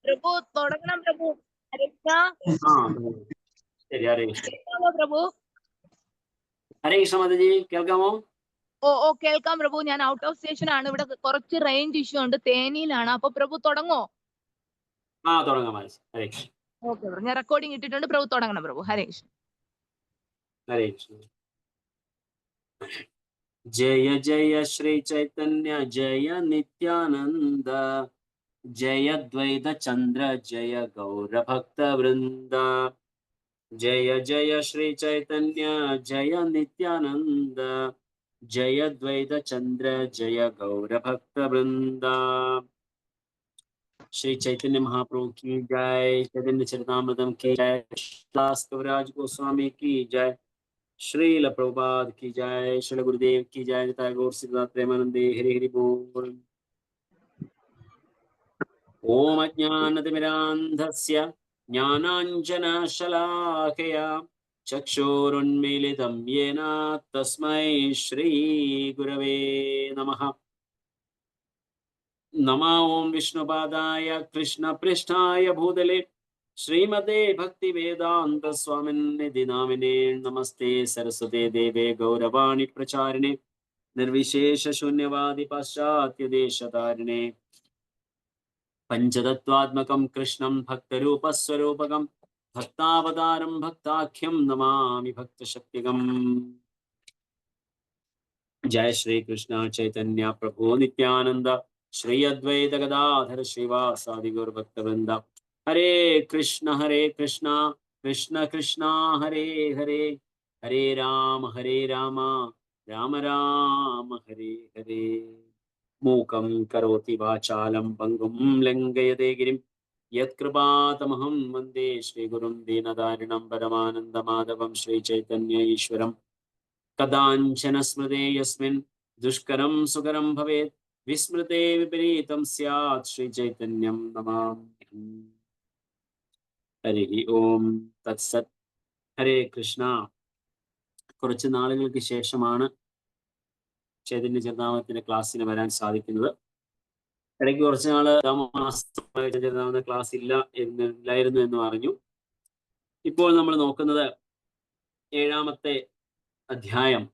പ്രഭു തുടങ്ങണം പ്രഭു. ഹരേ കൃഷ്ണ. ശരി, ഹരേ കൃഷ്ണ. കേൾക്കാമോ പ്രഭു? ഹരേ കൃഷ്ണ മാതാജി, കേൾക്കാമോ? ഓ കേൾക്കാം പ്രഭു. ഞാൻ ഔട്ട് ഓഫ് സ്റ്റേഷൻ ആണ്. ഇവിടെ കുറച്ച് റേഞ്ച് ഇഷ്യൂ ഉണ്ട്. തേനിയിലാണ്. അപ്പൊ പ്രഭു തുടങ്ങോ? തുടങ്ങാം മാതാജി. ഹരേ കൃഷ്ണ. ഓക്കെ പ്രഭു, ഞാൻ റെക്കോർഡിംഗ് ഇട്ടിട്ടുണ്ട്. പ്രഭു തുടങ്ങണം പ്രഭു. ഹരേ കൃഷ്ണ. ഹരേ കൃഷ്ണ. ജയ ജയ ശ്രീ ചൈതന്യ ജയ നിത്യാനന്ദ, ജയ ദ്വൈത ചന്ദ്ര ജയ ഗൗരഭക്ത വൃന്ദ. ജയ ജയ ശ്രീ ചൈതന്യ ജയ നിത്യാനന്ദ, जय द्वैत चंद्र जय गौर भक्त वृंदा. श्री चैतन्य महाप्रभु की जय, चैतन्य चरितामृतम की जय, कविराज गोस्वामी की जय, श्रील प्रभुपाद की जय, श्रील गुरुदेव की जय, निताय गौर श्रीनाथ प्रेमानंदे हरि हरि बोल. ओम अज्ञानतिमिरान्धस्य ज्ञानाञ्जनशलाकया चक्षुरुन्मीलितं येन तस्मै श्रीगुरवे नमः. नमः ओं विष्णुपादाय कृष्णपृष्ठाय भूतले श्रीमते भक्तिवेदान्त स्वामिन्निधि नामिने. नमस्ते सरस्वते देवे गौरवाणी प्रचारिणे निर्विशेष शून्यवादी पाश्चात्य देशतारिणे. पंचतत्वात्मकं कृष्णं भक्तरूपस्वरूपकं भक्तावतारं भक्ताख्यं नमामि भक्तशक्तिकम्. जय श्री कृष्ण चैतन्य प्रभु नित्यानंद, श्री अद्वैत गदाधर श्रीवासादि गौर भक्तवृंद. हरे कृष्ण कृष्ण कृष्ण हरे हरे, हरे राम राम राम हरे हरे. मूकं करोति वाचालं पंगुं लंघयते गिरिं, यत्कृपातमहं वन्दे श्रीगुरुं दीनदारिणं परमानन्दमाधवं श्रीचैतन्य ईश्वरम्. कदाञ्चन स्मृते यस्मिन् दुष्करं सुकरं भवेत्, विस्मृते विपरीतं स्यात् श्रीचैतन्यं नमामि. हरि ओम तत्सत्. हरे കൃഷ്ണ. കുറച്ച് നാളുകൾക്ക് ശേഷമാണ് ചൈതന്യ ചരിതാമൃതത്തിന്റെ ക്ലാസ്സിന് വരാൻ സാധിക്കുന്നത്. ഇടയ്ക്ക് കുറച്ച് നാള് ചരിതാമൃത ക്ലാസ് ഇല്ലായിരുന്നു എന്ന് പറഞ്ഞു. ഇപ്പോൾ നമ്മൾ നോക്കുന്നത് 7-ാമത്തെ അധ്യായം,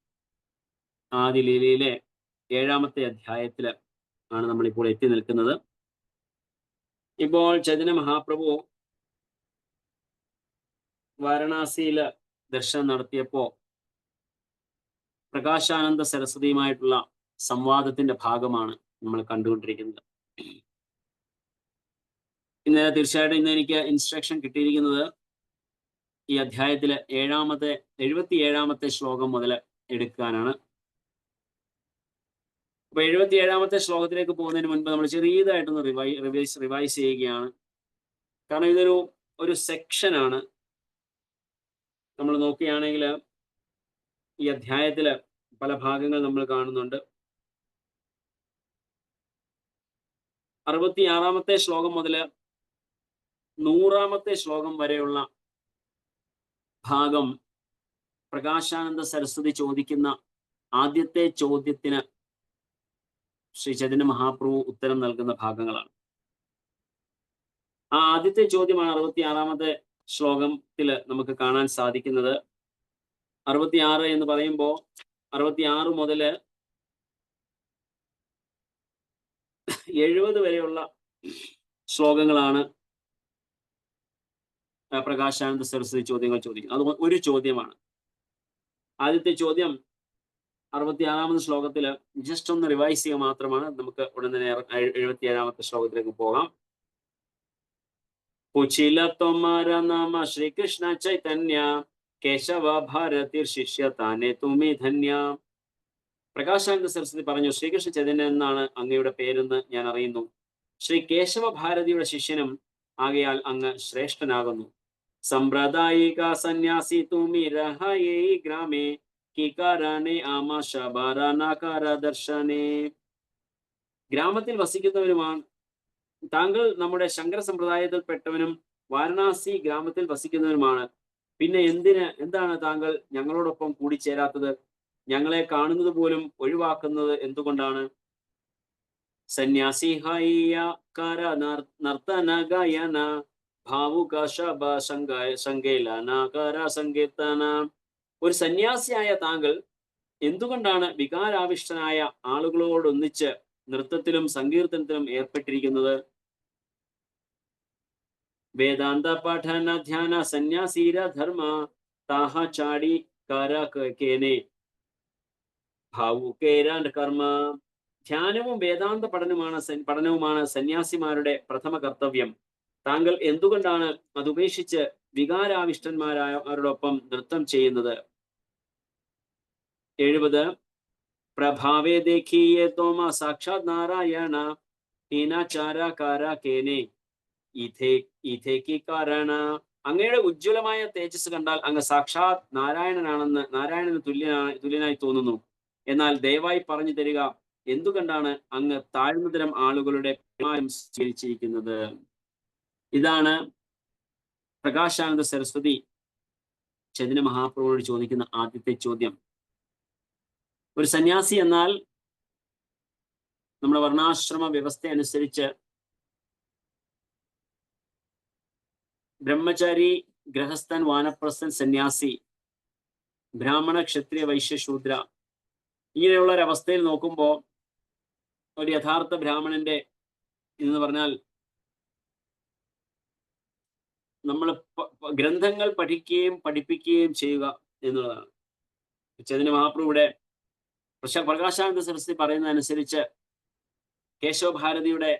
ആദിലീലയിലെ 7-ാമത്തെ അധ്യായത്തിൽ ആണ് നമ്മളിപ്പോൾ എത്തി നിൽക്കുന്നത്. ഇപ്പോൾ ചൈതന്യ മഹാപ്രഭു വാരണാസിയിൽ ദർശനം നടത്തിയപ്പോ പ്രകാശാനന്ദ സരസ്വതിയുമായിട്ടുള്ള സംവാദത്തിന്റെ ഭാഗമാണ് നമ്മൾ കണ്ടുകൊണ്ടിരിക്കുന്നത്. തീർച്ചയായിട്ടും ഇന്ന് എനിക്ക് ഇൻസ്ട്രക്ഷൻ കിട്ടിയിരിക്കുന്നത് ഈ അധ്യായത്തിലെ 77-ാമത്തെ ശ്ലോകം മുതൽ എടുക്കാനാണ്. അപ്പൊ 77-ാമത്തെ ശ്ലോകത്തിലേക്ക് പോകുന്നതിന് മുൻപ് നമ്മൾ ചെറിയതായിട്ടൊന്ന് റിവൈസ് ചെയ്യുകയാണ്. കാരണം ഇതൊരു സെക്ഷനാണ്. നമ്മൾ നോക്കുകയാണെങ്കിൽ ഈ അധ്യായത്തില് പല ഭാഗങ്ങൾ നമ്മൾ കാണുന്നുണ്ട്. 66-ാമത്തെ ശ്ലോകം മുതൽ 100-ാമത്തെ ശ്ലോകം വരെയുള്ള ഭാഗം പ്രകാശാനന്ദ സരസ്വതി ചോദിക്കുന്ന ആദ്യത്തെ ചോദ്യത്തിന് ശ്രീ ചൈതന്യ മഹാപ്രഭു ഉത്തരം നൽകുന്ന ഭാഗങ്ങളാണ്. ആ ആദ്യത്തെ ചോദ്യമാണ് 66-ാമത്തെ ശ്ലോകത്തിൽ നമുക്ക് കാണാൻ സാധിക്കുന്നത്. 66 എന്ന് പറയുമ്പോൾ 66 മുതൽ 70 വരെയുള്ള ശ്ലോകങ്ങളാണ് പ്രകാശാനന്ദ സരസ്വതി ചോദ്യങ്ങൾ ചോദിക്കുന്നത്. അത് ഒരു ചോദ്യമാണ്. ആദ്യത്തെ ചോദ്യം 66-ാമത്തെ ശ്ലോകത്തില് ജസ്റ്റ് ഒന്ന് റിവൈസ് ചെയ്യുക മാത്രമാണ്. നമുക്ക് ഉടൻ തന്നെ 77-ാമത്തെ ശ്ലോകത്തിലേക്ക് പോകാം. പൂച്ചില തൊമാര നാമ ശ്രീകൃഷ്ണ ചൈതന്യ, കേശവ ഭാരതി ശിഷ്യ താനെ തുമി ധന്യ. പ്രകാശാനന്ദ സരസ്വതി പറഞ്ഞു, ശ്രീകൃഷ്ണ ചൈതന്യ എന്നാണ് അങ്ങയുടെ പേരെന്ന് ഞാൻ അറിയുന്നു. ശ്രീ കേശവ ഭാരതിയുടെ ശിഷ്യനും ആകയാൽ അങ്ങ് ശ്രേഷ്ഠനാകുന്നു. സമ്പ്രദായിക സന്യാസി തുമി രഹയേ ഗ്രാമേ, കികാരനെ ആമാശ ബാരാനാകാര ദർശനേ. ഗ്രാമത്തിൽ വസിക്കുന്നവരുമാണ് താങ്കൾ. നമ്മുടെ ശങ്കര സമ്പ്രദായത്തിൽപ്പെട്ടവനും വാരണാസി ഗ്രാമത്തിൽ വസിക്കുന്നവരുമാണ്. പിന്നെ എന്താണ് താങ്കൾ ഞങ്ങളോടൊപ്പം കൂടിച്ചേരാത്തത്? ഞങ്ങളെ കാണുന്നത് പോലും ഒഴിവാക്കുന്നത് എന്തുകൊണ്ടാണ്? സന്യാസി ഹയ്യകാര നർത്തന ഗായന ഭാവുക ശബ സങ്കേലനാകാര സങ്കീർത്തന. ഒരു സന്യാസിയായ താങ്കൾ എന്തുകൊണ്ടാണ് വികാരാവിഷ്ടനായ ആളുകളോടൊന്നിച്ച് നൃത്തത്തിലും സങ്കീർത്തനത്തിലും ഏർപ്പെട്ടിരിക്കുന്നത്? വേദാന്ത പഠന ധ്യാന സന്യാസീര ധർമ്മ താഹ ചാടി കാരകേനെ ഭാവുകേരാൻ കർമ്മ. ധ്യാനവും വേദാന്ത പഠനവുമാണ് സന്യാസിമാരുടെ പ്രഥമ കർത്തവ്യം. താങ്കൾ എന്തുകൊണ്ടാണ് അതുപേക്ഷിച്ച് വികാരാവിഷ്ടന്മാരായവരോടൊപ്പം നൃത്തം ചെയ്യുന്നത്? 70. പ്രഭാവേ ദേഖീയേ തോമ സാക്ഷാത് നാരായണ ഹീനാചാരകാര കേനെ ഈഥേക്ക് കാരണ. അങ്ങയുടെ ഉജ്ജ്വലമായ തേജസ് കണ്ടാൽ അങ്ങ് സാക്ഷാത് നാരായണന് തുല്യനായി തോന്നുന്നു. എന്നാൽ ദയവായി പറഞ്ഞു തരിക, എന്തുകൊണ്ടാണ് അങ്ങ് താഴ്ന്നതരം ആളുകളുടെ പെരുമാറ്റം സ്വീകരിച്ചിരിക്കുന്നത്? ഇതാണ് പ്രകാശാനന്ദ സരസ്വതി ചൈതന്യ മഹാപ്രഭുവോട് ചോദിക്കുന്ന ആദ്യത്തെ ചോദ്യം. ഒരു സന്യാസി എന്നാൽ നമ്മുടെ വർണ്ണാശ്രമ വ്യവസ്ഥ അനുസരിച്ച് ബ്രഹ്മചാരി, ഗൃഹസ്ഥൻ, വാനപ്രസ്ഥൻ, സന്യാസി, ബ്രാഹ്മണ, ക്ഷത്രിയ, വൈശ്യ, ശൂദ്ര, ഇങ്ങനെയുള്ള ഒരവസ്ഥയിൽ നോക്കുമ്പോൾ ഒരു യഥാർത്ഥ ബ്രാഹ്മണന്റെ എന്ന് പറഞ്ഞാൽ നമ്മൾ ഗ്രന്ഥങ്ങൾ പഠിക്കുകയും പഠിപ്പിക്കുകയും ചെയ്യുക എന്നുള്ളതാണ്. ചൈതന്യ മഹാപ്രഭുവിടെ പ്രകാശാനന്ദ സരസ്വതി പറയുന്നതനുസരിച്ച് കേശവ ഭാരതിയുടെ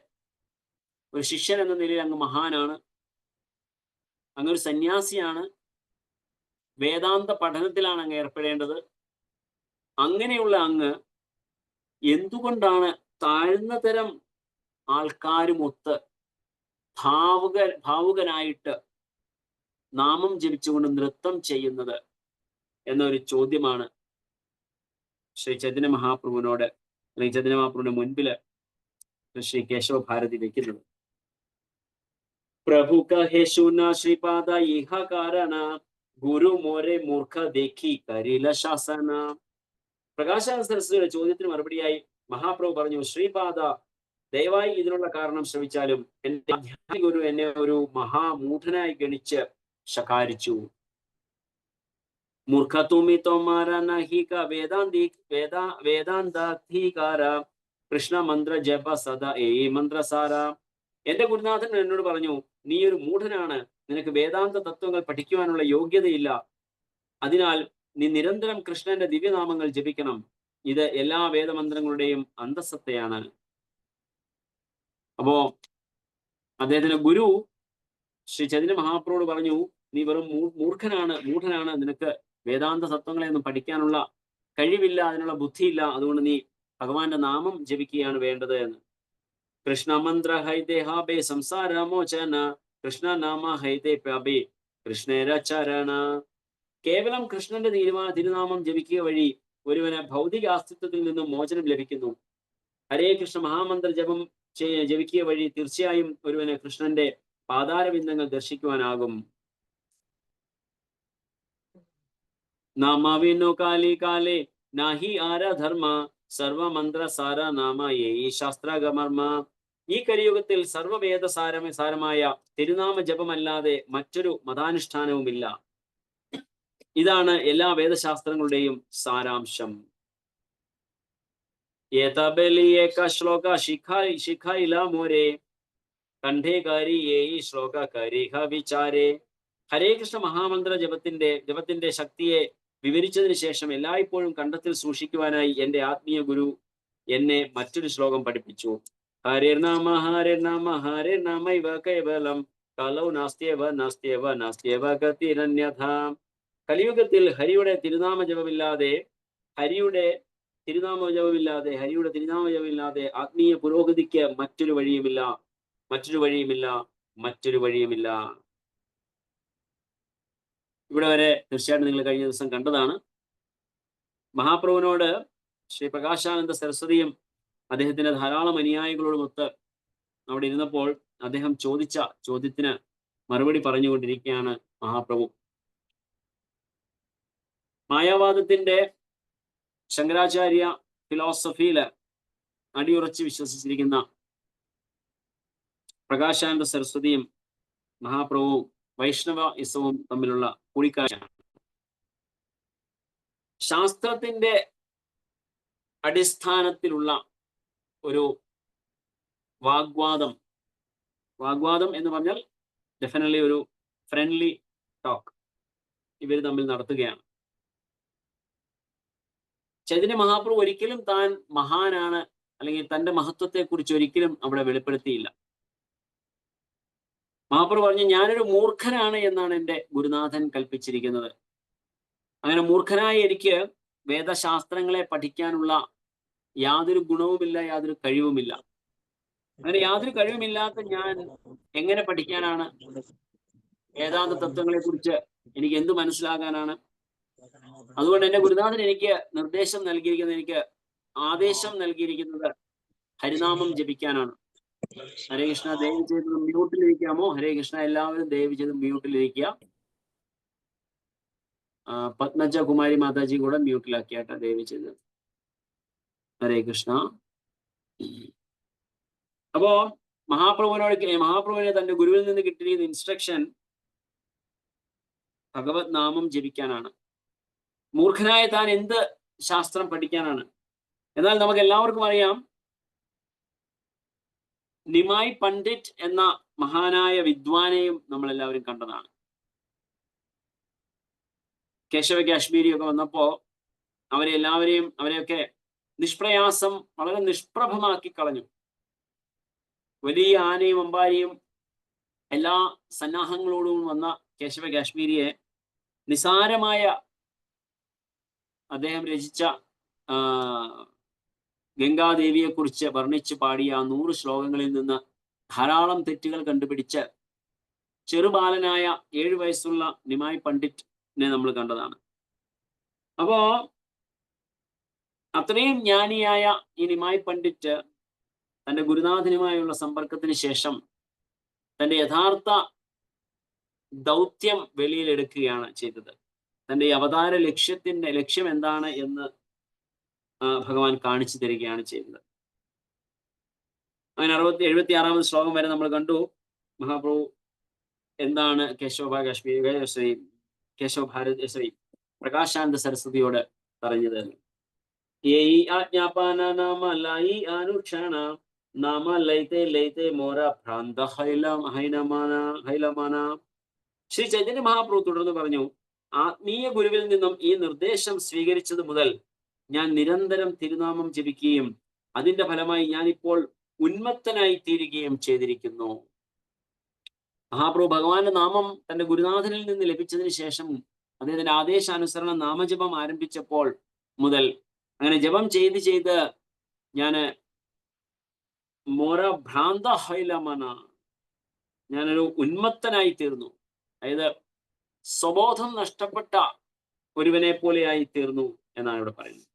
ഒരു ശിഷ്യൻ എന്ന നിലയിൽ അങ്ങ് മഹാനാണ്, അങ്ങൊരു സന്യാസിയാണ്, വേദാന്ത പഠനത്തിലാണ് അങ്ങ് ഏർപ്പെടേണ്ടത്. അങ്ങനെയുള്ള അങ്ങ് എന്തുകൊണ്ടാണ് താഴ്ന്ന തരം ആൾക്കാരുമൊത്ത് ഭാവുകനായിട്ട് നാമം ജപിച്ചുകൊണ്ട് നൃത്തം ചെയ്യുന്നത് എന്നൊരു ചോദ്യമാണ് ശ്രീ ചൈതന്യ മഹാപ്രഭുവിനോട്, അല്ലെങ്കിൽ ചൈതന്യ മഹാപ്രഭുവിന്റെ മുൻപില് ശ്രീ കേശവ ഭാരതി വെക്കുന്നത്. പ്രഭു കഹേ ശൂന ശ്രീപാദ ഇഹ കാരണ ഗുരു മോരെ മൂർഖ ദേഖി കരില ശാസന. പ്രകാശാനന്ദ സരസ്വതിയുടെ ചോദ്യത്തിന് മറുപടിയായി മഹാപ്രഭു പറഞ്ഞു, ശ്രീപാദ ദയവായി ഇതിനുള്ള കാരണം ശ്രമിച്ചാലും എന്റെ ആധ്യാത്മിക ഗുരു എന്നെ ഒരു മഹാമൂഢനായി ഗണിച്ച് ശകാരിച്ചു. മൂർഖതുമി തോമാര നഹിക വേദാന്താധികാര കൃഷ്ണ മന്ത്ര ജപ സദാ ഏ മന്ത്രസാര. എന്റെ ഗുരുനാഥൻ എന്നോട് പറഞ്ഞു, നീ ഒരു മൂഢനാണ്, നിനക്ക് വേദാന്ത തത്വങ്ങൾ പഠിക്കുവാനുള്ള യോഗ്യതയില്ല, അതിനാൽ നീ നിരന്തരം കൃഷ്ണന്റെ ദിവ്യനാമങ്ങൾ ജപിക്കണം, ഇത് എല്ലാ വേദമന്ത്രങ്ങളുടെയും അന്തസ്സത്തയാണ്. അപ്പോ അദ്ദേഹത്തിന്റെ ഗുരു ശ്രീ ചൈതന്യ മഹാപ്രഭുവോട് പറഞ്ഞു, നീ വെറും മൂഢനാണ്, നിനക്ക് വേദാന്ത തത്വങ്ങളെ ഒന്നും പഠിക്കാനുള്ള കഴിവില്ല, അതിനുള്ള ബുദ്ധിയില്ല, അതുകൊണ്ട് നീ ഭഗവാന്റെ നാമം ജപിക്കുകയാണ് വേണ്ടത് എന്ന്. കൃഷ്ണ മന്ത്ര ഹൈതേ ഹാബേ സംസാര മോചന കൃഷ്ണ നാമ ഹൈതേ പ്യാബേ കൃഷ്ണേരചരണ. കേവലം കൃഷ്ണന്റെ തിരുനാമം ജപിക്കുക വഴി ഒരുവന് ഭൗതിക അസ്തിത്വത്തിൽ നിന്നും മോചനം ലഭിക്കുന്നു. ഹരേ കൃഷ്ണ മഹാമന്ത്ര ജപിക്കുക വഴി തീർച്ചയായും ഒരുവന് കൃഷ്ണന്റെ പാതാരബിന്ദങ്ങൾ ദർശിക്കുവാനാകും. നാമാവിനോ കാലി കാലേ നാഹി ആര ധർമ്മ സർവമന്ത്ര സാര നാമ ഏ ശാസ്ത്രഗമർമ്മ. ഈ കലിയുഗത്തിൽ സാരമായ തിരുനാമ ജപമല്ലാതെ മറ്റൊരു മതാനുഷ്ഠാനവുമില്ല. ഇതാണ് എല്ലാ വേദശാസ്ത്രങ്ങളുടെയും സാരാംശം. ശ്ലോക ശിഖായില മോരെ കണ്ഠേകാരി ഏ ശ്ലോക കരീഹ വിചാരേ. ഹരേ കൃഷ്ണ മഹാമന്ത്ര ജപത്തിന്റെ ശക്തിയെ വിവരിച്ചതിന് ശേഷം എല്ലായ്പ്പോഴും കണ്ഠത്തിൽ സൂക്ഷിക്കുവാനായി എന്റെ ആത്മീയ ഗുരു എന്നെ മറ്റൊരു ശ്ലോകം പഠിപ്പിച്ചു. ഹരേർനാമ ഹരേർനാമ ഹരേർനാമൈവ കേവലം കലൗ നാസ്ത്യവ ഗതിരന്യഥ. കലിയുഗത്തിൽ ഹരിയുടെ തിരുനാമ ജപമില്ലാതെ ആത്മീയ പുരോഗതിക്ക് മറ്റൊരു വഴിയുമില്ല. ഇവിടെ വരെ തീർച്ചയായിട്ടും നിങ്ങൾ കഴിഞ്ഞ ദിവസം കണ്ടതാണ്. മഹാപ്രഭുവിനോട് ശ്രീ പ്രകാശാനന്ദ സരസ്വതിയും അദ്ദേഹത്തിന്റെ ധാരാളം അനുയായികളോടുമൊത്ത് അവിടെ ഇരുന്നപ്പോൾ അദ്ദേഹം ചോദിച്ച ചോദ്യത്തിന് മറുപടി പറഞ്ഞുകൊണ്ടിരിക്കുകയാണ് മഹാപ്രഭു. മായാവാദത്തിന്റെ ശങ്കരാചാര്യ ഫിലോസഫിയില് അടിയുറച്ച് വിശ്വസിച്ചിരിക്കുന്ന പ്രകാശാനന്ദ സരസ്വതിയും മഹാപ്രഭുവും വൈഷ്ണവ ഇസവും തമ്മിലുള്ള കൂടിക്കാഴ്ചയാണ്. ശാസ്ത്രത്തിന്റെ അടിസ്ഥാനത്തിലുള്ള ഒരു വാഗ്വാദം എന്ന് പറഞ്ഞാൽ ഡെഫിനറ്റ്ലി ഒരു ഫ്രണ്ട്ലി ടോക്ക് ഇവർ തമ്മിൽ നടത്തുകയാണ്. ചൈതന്യ മഹാപ്രഭു ഒരിക്കലും താൻ മഹാനാണ് അല്ലെങ്കിൽ തന്റെ മഹത്വത്തെ കുറിച്ച് ഒരിക്കലും അവിടെ വെളിപ്പെടുത്തിയില്ല. മഹാപ്രഭു പറഞ്ഞു, ഞാനൊരു മൂർഖനാണ് എന്നാണ് എൻ്റെ ഗുരുനാഥൻ കൽപ്പിച്ചിരിക്കുന്നത്. അങ്ങനെ മൂർഖനായി എനിക്ക് വേദശാസ്ത്രങ്ങളെ പഠിക്കാനുള്ള യാതൊരു ഗുണവുമില്ല, യാതൊരു കഴിവുമില്ല. അങ്ങനെ യാതൊരു കഴിവുമില്ലാത്ത ഞാൻ എങ്ങനെ പഠിക്കാനാണ്? വേദാന്ത തത്വങ്ങളെ കുറിച്ച് എനിക്ക് എന്ത് മനസ്സിലാകാനാണ്? അതുകൊണ്ട് എന്റെ ഗുരുനാഥൻ എനിക്ക് ആദേശം നൽകിയിരിക്കുന്നത് ഹരിനാമം ജപിക്കാനാണ്. ഹരേ കൃഷ്ണ, ദയവ് ചെയ്ത് മ്യൂട്ടിലിരിക്കാമോ? ഹരേ കൃഷ്ണ, എല്ലാവരും ദയവ് ചെയ്ത് മ്യൂട്ടിലിരിക്കുക. പത്മജ കുമാരി മാതാജി കൂടെ മ്യൂട്ടിലാക്കിയാട്ടെ ദയവ് ചെയ്ത്. ഹരേ കൃഷ്ണ. അപ്പോ മഹാപ്രഭുവിനെ തന്റെ ഗുരുവിൽ നിന്ന് കിട്ടിയിരിക്കുന്ന ഇൻസ്ട്രക്ഷൻ ഭഗവത് നാമം ജപിക്കാനാണ്. മൂർഖനായ താൻ എന്ത് ശാസ്ത്രം പഠിക്കാനാണ്? എന്നാൽ നമുക്ക് എല്ലാവർക്കും അറിയാം, നിമായി പണ്ഡിറ്റ് എന്ന മഹാനായ വിദ്വാനെയും നമ്മൾ എല്ലാവരും കണ്ടതാണ്. കേശവ കാശ്മീരിയൊക്കെ വന്നപ്പോ അവരെയൊക്കെ നിഷ്പ്രയാസം വളരെ നിഷ്പ്രഭമാക്കി കളഞ്ഞു. വലിയ ആനയും അമ്പാരിയും എല്ലാ സന്നാഹങ്ങളോടും വന്ന കേശവ കാശ്മീരിയെ നിസാരമായ അദ്ദേഹം രചിച്ച ഗംഗാദേവിയെ കുറിച്ച് വർണ്ണിച്ച് പാടിയ 100 ശ്ലോകങ്ങളിൽ നിന്ന് ധാരാളം തെറ്റുകൾ കണ്ടുപിടിച്ച് ചെറുബാലനായ 7 വയസ്സുള്ള നിമായി പണ്ഡിറ്റിനെ നമ്മൾ കണ്ടതാണ്. അപ്പോ അത്രയും ജ്ഞാനിയായ ഈ നിമായി പണ്ഡിറ്റ് തന്റെ ഗുരുനാഥനുമായുള്ള സമ്പർക്കത്തിന് ശേഷം തന്റെ യഥാർത്ഥ ദൗത്യം വെളിയിലെടുക്കുകയാണ് ചെയ്തത്. തന്റെ അവതാര ലക്ഷ്യം എന്താണ് എന്ന് ഭഗവാൻ കാണിച്ചു തരികയാണ് ചെയ്തത്. അങ്ങനെ 76ാമത് ശ്ലോകം വരെ നമ്മൾ കണ്ടു. മഹാപ്രഭു എന്താണ് പ്രകാശാനന്ദ സരസ്വതിയോട് പറഞ്ഞത്? യേയി ആജ്ഞാപാന നാമ ലായി അനുക്ഷണ നാമ ലൈത്തെ ലൈത്തെ മോര ഭ്രാന്ത ഹൈലമാന. ശ്രീ ചൈതന്യ മഹാപ്രഭു തുടർന്ന് പറഞ്ഞു, ആത്മീയ ഗുരുവിൽ നിന്നും ഈ നിർദ്ദേശം സ്വീകരിച്ചത് മുതൽ ഞാൻ നിരന്തരം തിരുനാമം ജപിക്കുകയും അതിന്റെ ഫലമായി ഞാനിപ്പോൾ ഉന്മത്തനായി തീരുകയും ചെയ്തിരിക്കുന്നു. മഹാപ്രഭു ഭഗവാന്റെ നാമം തന്റെ ഗുരുനാഥനിൽ നിന്ന് ലഭിച്ചതിന് ശേഷം അദ്ദേഹത്തിന്റെ ആദേശാനുസരണം നാമജപം ആരംഭിച്ചപ്പോൾ മുതൽ അങ്ങനെ ജപം ചെയ്ത് ഞാന് ഭ്രാന്ത ഹൈലമന, ഞാനൊരു ഉന്മത്തനായി തീർന്നു. അതായത് സ്വബോധം നഷ്ടപ്പെട്ട ഒരുവനെ പോലെ ആയി തീർന്നു എന്നാണ് ഇവിടെ പറയുന്നത്.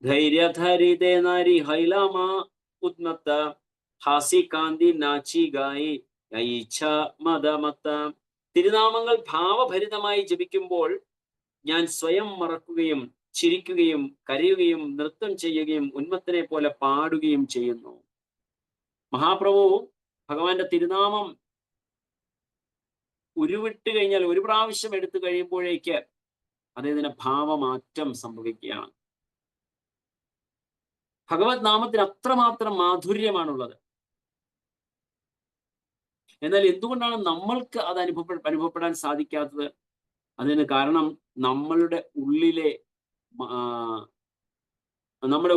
ധൈര്യധരിതേ നാരി ഹൈലമ ഉന്മത്ത ഹാസി കാന്തി നാച്ചി ഗായി മദമത്ത. തിരുനാമങ്ങൾ ഭാവഭരിതമായി ജപിക്കുമ്പോൾ ഞാൻ സ്വയം മറക്കുകയും ചിരിക്കുകയും കരയുകയും നൃത്തം ചെയ്യുകയും ഉന്മത്തനെ പോലെ പാടുകയും ചെയ്യുന്നു. മഹാപ്രഭു ഭഗവാന്റെ തിരുനാമം ഉരുവിട്ട് കഴിഞ്ഞാൽ, ഒരു പ്രാവശ്യം എടുത്തു കഴിയുമ്പോഴേക്ക് അദ്ദേഹത്തിന് ഭാവമാറ്റം സംഭവിക്കുകയാണ്. ഭഗവത് നാമത്തിന് അത്രമാത്രം മാധുര്യമാണുള്ളത്. എന്നാൽ എന്തുകൊണ്ടാണ് നമ്മൾക്ക് അത് അനുഭവപ്പെടാൻ സാധിക്കാത്തത്? അതിന് കാരണം നമ്മുടെ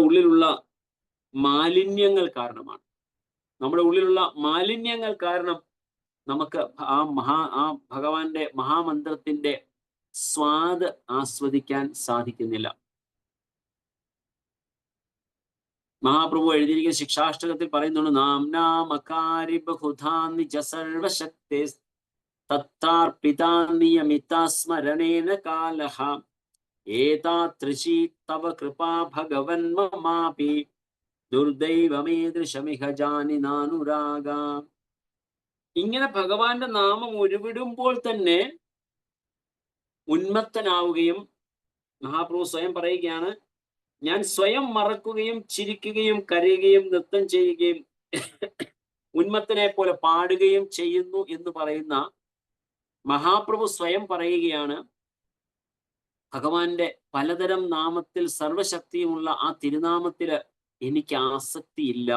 ഉള്ളിലുള്ള മാലിന്യങ്ങൾ കാരണമാണ്. നമ്മുടെ ഉള്ളിലുള്ള മാലിന്യങ്ങൾ കാരണം നമുക്ക് ആ ഭഗവാന്റെ മഹാമന്ത്രത്തിന്റെ സ്വാദ് ആസ്വദിക്കാൻ സാധിക്കുന്നില്ല. മഹാപ്രഭു എഴുതിയിരിക്കുന്ന ശിക്ഷാഷ്ടകത്തിൽ പറയുന്നുണ്ട്, നാംനാമകാരി ബഹുധാ നിജ സർവശക്തി തത്താർപ്പിതാ സ്മരണേന കാലഹ ഏതാതൃശി തവ കൃപാ ഭഗവൻ മമാപി ദുർദൈവമേദൃശമിഹ ജാനിനാനുരാഗ. ഇങ്ങനെ ഭഗവാന്റെ നാമം ഉരുവിടുമ്പോൾ തന്നെ ഉന്മത്തനാവുകയും, മഹാപ്രഭു സ്വയം പറയുകയാണ്, ഞാൻ സ്വയം മറക്കുകയും ചിരിക്കുകയും കരയുകയും നൃത്തം ചെയ്യുകയും ഉന്മത്തനെ പോലെ പാടുകയും ചെയ്യുന്നു എന്ന് പറയുന്ന മഹാപ്രഭു സ്വയം പറയുകയാണ്, ഭഗവാന്റെ പലതരം നാമത്തിൽ സർവശക്തിയുമുള്ള ആ തിരുനാമത്തില് എനിക്ക് ആസക്തിയില്ല,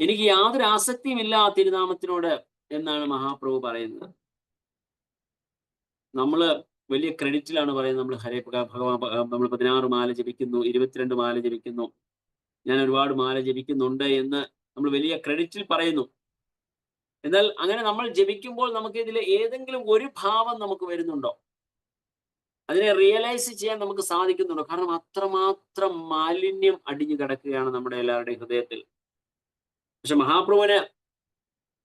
എനിക്ക് യാതൊരു ആസക്തിയുമില്ല ആ തിരുനാമത്തിനോട് എന്നാണ് മഹാപ്രഭു പറയുന്നത്. നമ്മള് വലിയ ക്രെഡിറ്റിലാണ് പറയുന്നത്. നമ്മൾ ഹരേ ഭഗവാൻ, നമ്മൾ 16 മാല ജപിക്കുന്നു, 22 മാല ജപിക്കുന്നു, ഞാൻ ഒരുപാട് മാല ജപിക്കുന്നുണ്ട് എന്ന് നമ്മൾ വലിയ ക്രെഡിറ്റിൽ പറയുന്നു. എന്നാൽ അങ്ങനെ നമ്മൾ ജപിക്കുമ്പോൾ നമുക്ക് ഇതിൽ ഏതെങ്കിലും ഒരു ഭാവം നമുക്ക് വരുന്നുണ്ടോ? അതിനെ റിയലൈസ് ചെയ്യാൻ നമുക്ക് സാധിക്കുന്നുണ്ടോ? കാരണം അത്രമാത്രം മാലിന്യം അടിഞ്ഞു കിടക്കുകയാണ് നമ്മുടെ എല്ലാവരുടെയും ഹൃദയത്തിൽ. പക്ഷെ മഹാപ്രഭുവിന്,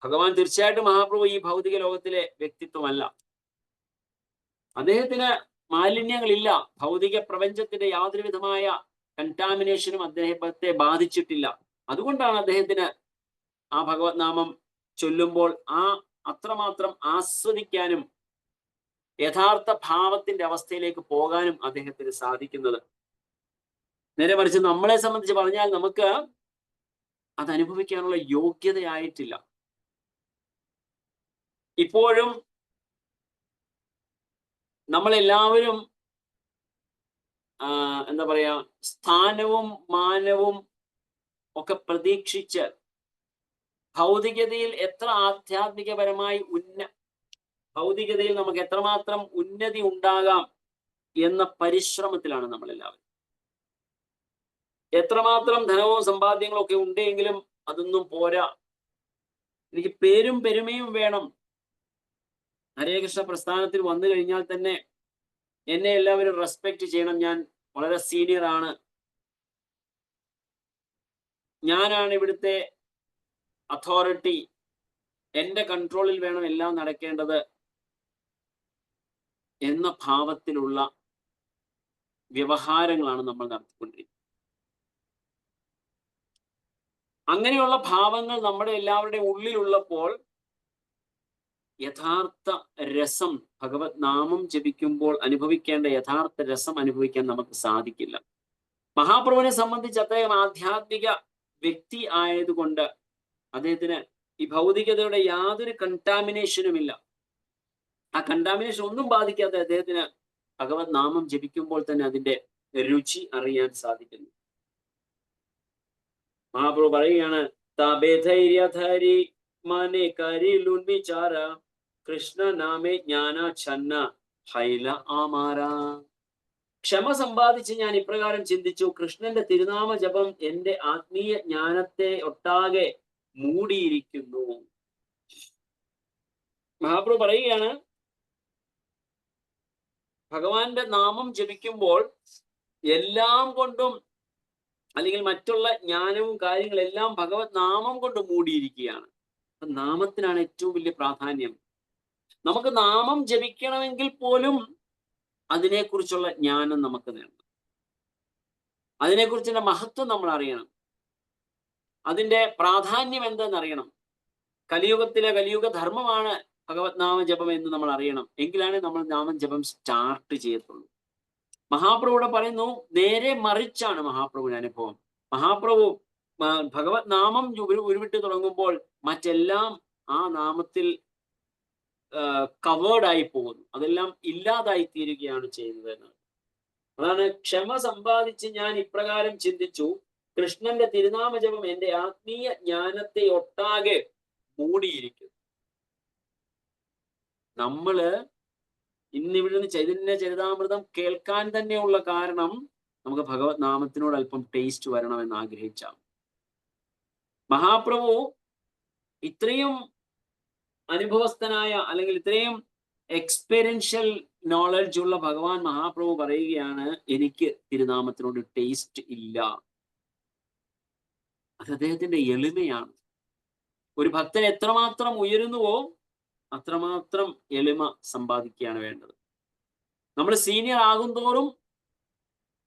ഭഗവാൻ തീർച്ചയായിട്ടും മഹാപ്രഭു ഈ ഭൗതിക ലോകത്തിലെ വ്യക്തിത്വമല്ല. അദ്ദേഹത്തിന് മാലിന്യങ്ങളില്ല. ഭൗതിക പ്രപഞ്ചത്തിന്റെ യാതൊരു വിധമായ കണ്ടാമിനേഷനും അദ്ദേഹത്തെ ബാധിച്ചിട്ടില്ല. അതുകൊണ്ടാണ് അദ്ദേഹത്തിന് ആ ഭഗവത് നാമം ചൊല്ലുമ്പോൾ അത്രമാത്രം ആസ്വദിക്കാനും യഥാർത്ഥ ഭാവത്തിന്റെ അവസ്ഥയിലേക്ക് പോകാനും അദ്ദേഹത്തിന് സാധിക്കുന്നത്. നേരെ മറിച്ച് നമ്മളെ സംബന്ധിച്ച് പറഞ്ഞാൽ നമുക്ക് അത് അനുഭവിക്കാനുള്ള യോഗ്യതയായിട്ടില്ല. ഇപ്പോഴും നമ്മളെല്ലാവരും എന്താ പറയാ, സ്ഥാനവും മാനവും ഒക്കെ പ്രതീക്ഷിച്ച് ഭൗതികതയിൽ എത്ര ആധ്യാത്മികപരമായി ഭൗതികതയിൽ നമുക്ക് എത്രമാത്രം ഉന്നതി ഉണ്ടാകാം എന്ന പരിശ്രമത്തിലാണ് നമ്മളെല്ലാവരും. എത്രമാത്രം ധനവും സമ്പാദ്യങ്ങളും ഒക്കെ ഉണ്ടെങ്കിലും അതൊന്നും പോരാ. എനിക്ക് പേരും പെരുമയും വേണം. ഹരേകൃഷ്ണ പ്രസ്ഥാനത്തിൽ വന്നു കഴിഞ്ഞാൽ തന്നെ എന്നെ എല്ലാവരും റെസ്പെക്ട് ചെയ്യണം, ഞാൻ വളരെ സീനിയർ ആണ്, ഞാനാണ് ഇവിടുത്തെ അതോറിറ്റി, എൻ്റെ കൺട്രോളിൽ വേണം എല്ലാം നടക്കേണ്ടത് എന്ന ഭാവത്തിലുള്ള വ്യവഹാരങ്ങളാണ് നമ്മൾ നടത്തിക്കൊണ്ടിരിക്കുന്നത്. അങ്ങനെയുള്ള ഭാവങ്ങൾ നമ്മുടെ എല്ലാവരുടെയും ഉള്ളിലുള്ളപ്പോൾ യഥാർത്ഥ രസം, ഭഗവത് നാമം ജപിക്കുമ്പോൾ അനുഭവിക്കേണ്ട യഥാർത്ഥ രസം അനുഭവിക്കാൻ നമുക്ക് സാധിക്കില്ല. മഹാപ്രഭുവിനെ സംബന്ധിച്ച് അദ്ദേഹം ആധ്യാത്മിക വ്യക്തി ആയതുകൊണ്ട് അദ്ദേഹത്തിന് ഈ ഭൗതികതയുടെ യാതൊരു കണ്ടാമിനേഷനുമില്ല. ആ കണ്ടാമിനേഷൻ ഒന്നും ബാധിക്കാതെ അദ്ദേഹത്തിന് ഭഗവത് നാമം ജപിക്കുമ്പോൾ തന്നെ അതിന്റെ രുചി അറിയാൻ സാധിക്കുന്നു. മഹാപ്രഭു പറയുകയാണ്, താബേധൈര്യധരി മാനെ കരിലുൻ വിചാര കൃഷ്ണ നാമേ ജ്ഞാന ഛന്ന ഹൈല ആമാര. ക്ഷമ സമ്പാദിച്ച് ഞാൻ ഇപ്രകാരം ചിന്തിച്ചു, കൃഷ്ണന്റെ തിരുനാമ ജപം എന്റെ ആത്മീയ ജ്ഞാനത്തെ ഒട്ടാകെ മൂടിയിരിക്കുന്നു. മഹാപ്രഭു പറയുകയാണ്, ഭഗവാന്റെ നാമം ജപിക്കുമ്പോൾ എല്ലാം കൊണ്ടും, അല്ലെങ്കിൽ മറ്റുള്ള ജ്ഞാനവും കാര്യങ്ങളെല്ലാം ഭഗവത് നാമം കൊണ്ട് മൂടിയിരിക്കുകയാണ്. നാമത്തിനാണ് ഏറ്റവും വലിയ പ്രാധാന്യം. നമുക്ക് നാമം ജപിക്കണമെങ്കിൽ പോലും അതിനെക്കുറിച്ചുള്ള ജ്ഞാനം നമുക്ക് നേടണം. അതിനെക്കുറിച്ചുള്ള മഹത്വം നമ്മൾ അറിയണം. അതിന്റെ പ്രാധാന്യം എന്തെന്നറിയണം. കലിയുഗ ധർമ്മമാണ് ഭഗവത് നാമ ജപം എന്ന് നമ്മൾ അറിയണം. എങ്കിലാണ് നമ്മൾ നാമം ജപം സ്റ്റാർട്ട് ചെയ്യത്തുള്ളൂ. മഹാപ്രഭുവിടെ പറയുന്നു, നേരെ മറിച്ചാണ് മഹാപ്രഭുവിന്റെ അനുഭവം. മഹാപ്രഭു ഭഗവത് നാമം ഉരുവിട്ട് തുടങ്ങുമ്പോൾ മറ്റെല്ലാം ആ നാമത്തിൽ കവേർഡായി പോകുന്നു, അതെല്ലാം ഇല്ലാതായി തീരുകയാണ് ചെയ്യുന്നത് എന്നാണ്. അതാണ് ക്ഷമ സമ്പാദിച്ച് ഞാൻ ഇപ്രകാരം ചിന്തിച്ചു, കൃഷ്ണന്റെ തിരുനാമ ജപം എന്റെ ആത്മീയ ജ്ഞാനത്തെ ഒട്ടാകെ മൂടിയിരിക്കുന്നു. നമ്മള് ഇന്നിവിടുന്ന് ചൈതന്യ ചരിതാമൃതം കേൾക്കാൻ തന്നെയുള്ള കാരണം നമുക്ക് ഭഗവത് നാമത്തിനോട് അല്പം ടേസ്റ്റ് വരണമെന്ന് ആഗ്രഹിച്ചാണ്. മഹാപ്രഭു ഇത്രയും അനുഭവസ്ഥനായ, അല്ലെങ്കിൽ ഇത്രയും എക്സ്പീരിയൻഷ്യൽ നോളജ് ഉള്ള ഭഗവാൻ മഹാപ്രഭു പറയുകയാണ്, എനിക്ക് തിരുനാമത്തിനോട് ടേസ്റ്റ് ഇല്ല. അത് അദ്ദേഹത്തിന്റെ എളിമയാണ്. ഒരു ഭക്തൻ എത്രമാത്രം ഉയരുന്നുവോ അത്രമാത്രം എളിമ സമ്പാദിക്കുകയാണ് വേണ്ടത്. നമ്മൾ സീനിയർ ആകും തോറും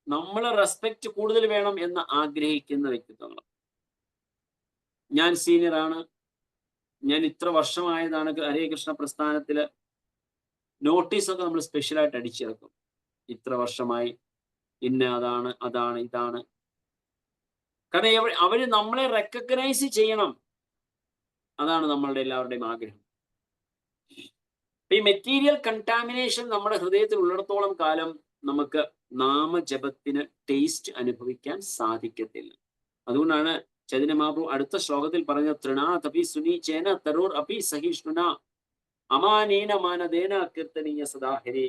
നമ്മൾ റെസ്പെക്ട് കൂടുതൽ വേണം എന്ന് ആഗ്രഹിക്കുന്ന വ്യക്തിത്വങ്ങൾ. ഞാൻ സീനിയറാണ്, ഞാൻ ഇത്ര വർഷമായതാണ് ഹരേ കൃഷ്ണ പ്രസ്ഥാനത്തില്, നോട്ടീസൊക്കെ നമ്മൾ സ്പെഷ്യലായിട്ട് അടിച്ചിറക്കും. ഇത്ര വർഷമായി, ഇന്ന അതാണ് അതാണ് ഇതാണ്. കാരണം അവര് നമ്മളെ റെക്കഗ്നൈസ് ചെയ്യണം. അതാണ് നമ്മളുടെ എല്ലാവരുടെയും ആഗ്രഹം. ഈ മെറ്റീരിയൽ കണ്ടാമിനേഷൻ നമ്മുടെ ഹൃദയത്തിൽ ഉള്ളിടത്തോളം കാലം നമുക്ക് നാമജപത്തിന് ടേസ്റ്റ് അനുഭവിക്കാൻ സാധിക്കത്തില്ല. അതുകൊണ്ടാണ് ചൈതന്യ മഹാപ്രഭു അടുത്ത ശ്ലോകത്തിൽ പറഞ്ഞ തൃണാത് അപി സുനീചേന തരോർ അപി സഹിഷ്ണുന അമാനേന മാനദേന കീർത്തനീയ സദാഹരേ.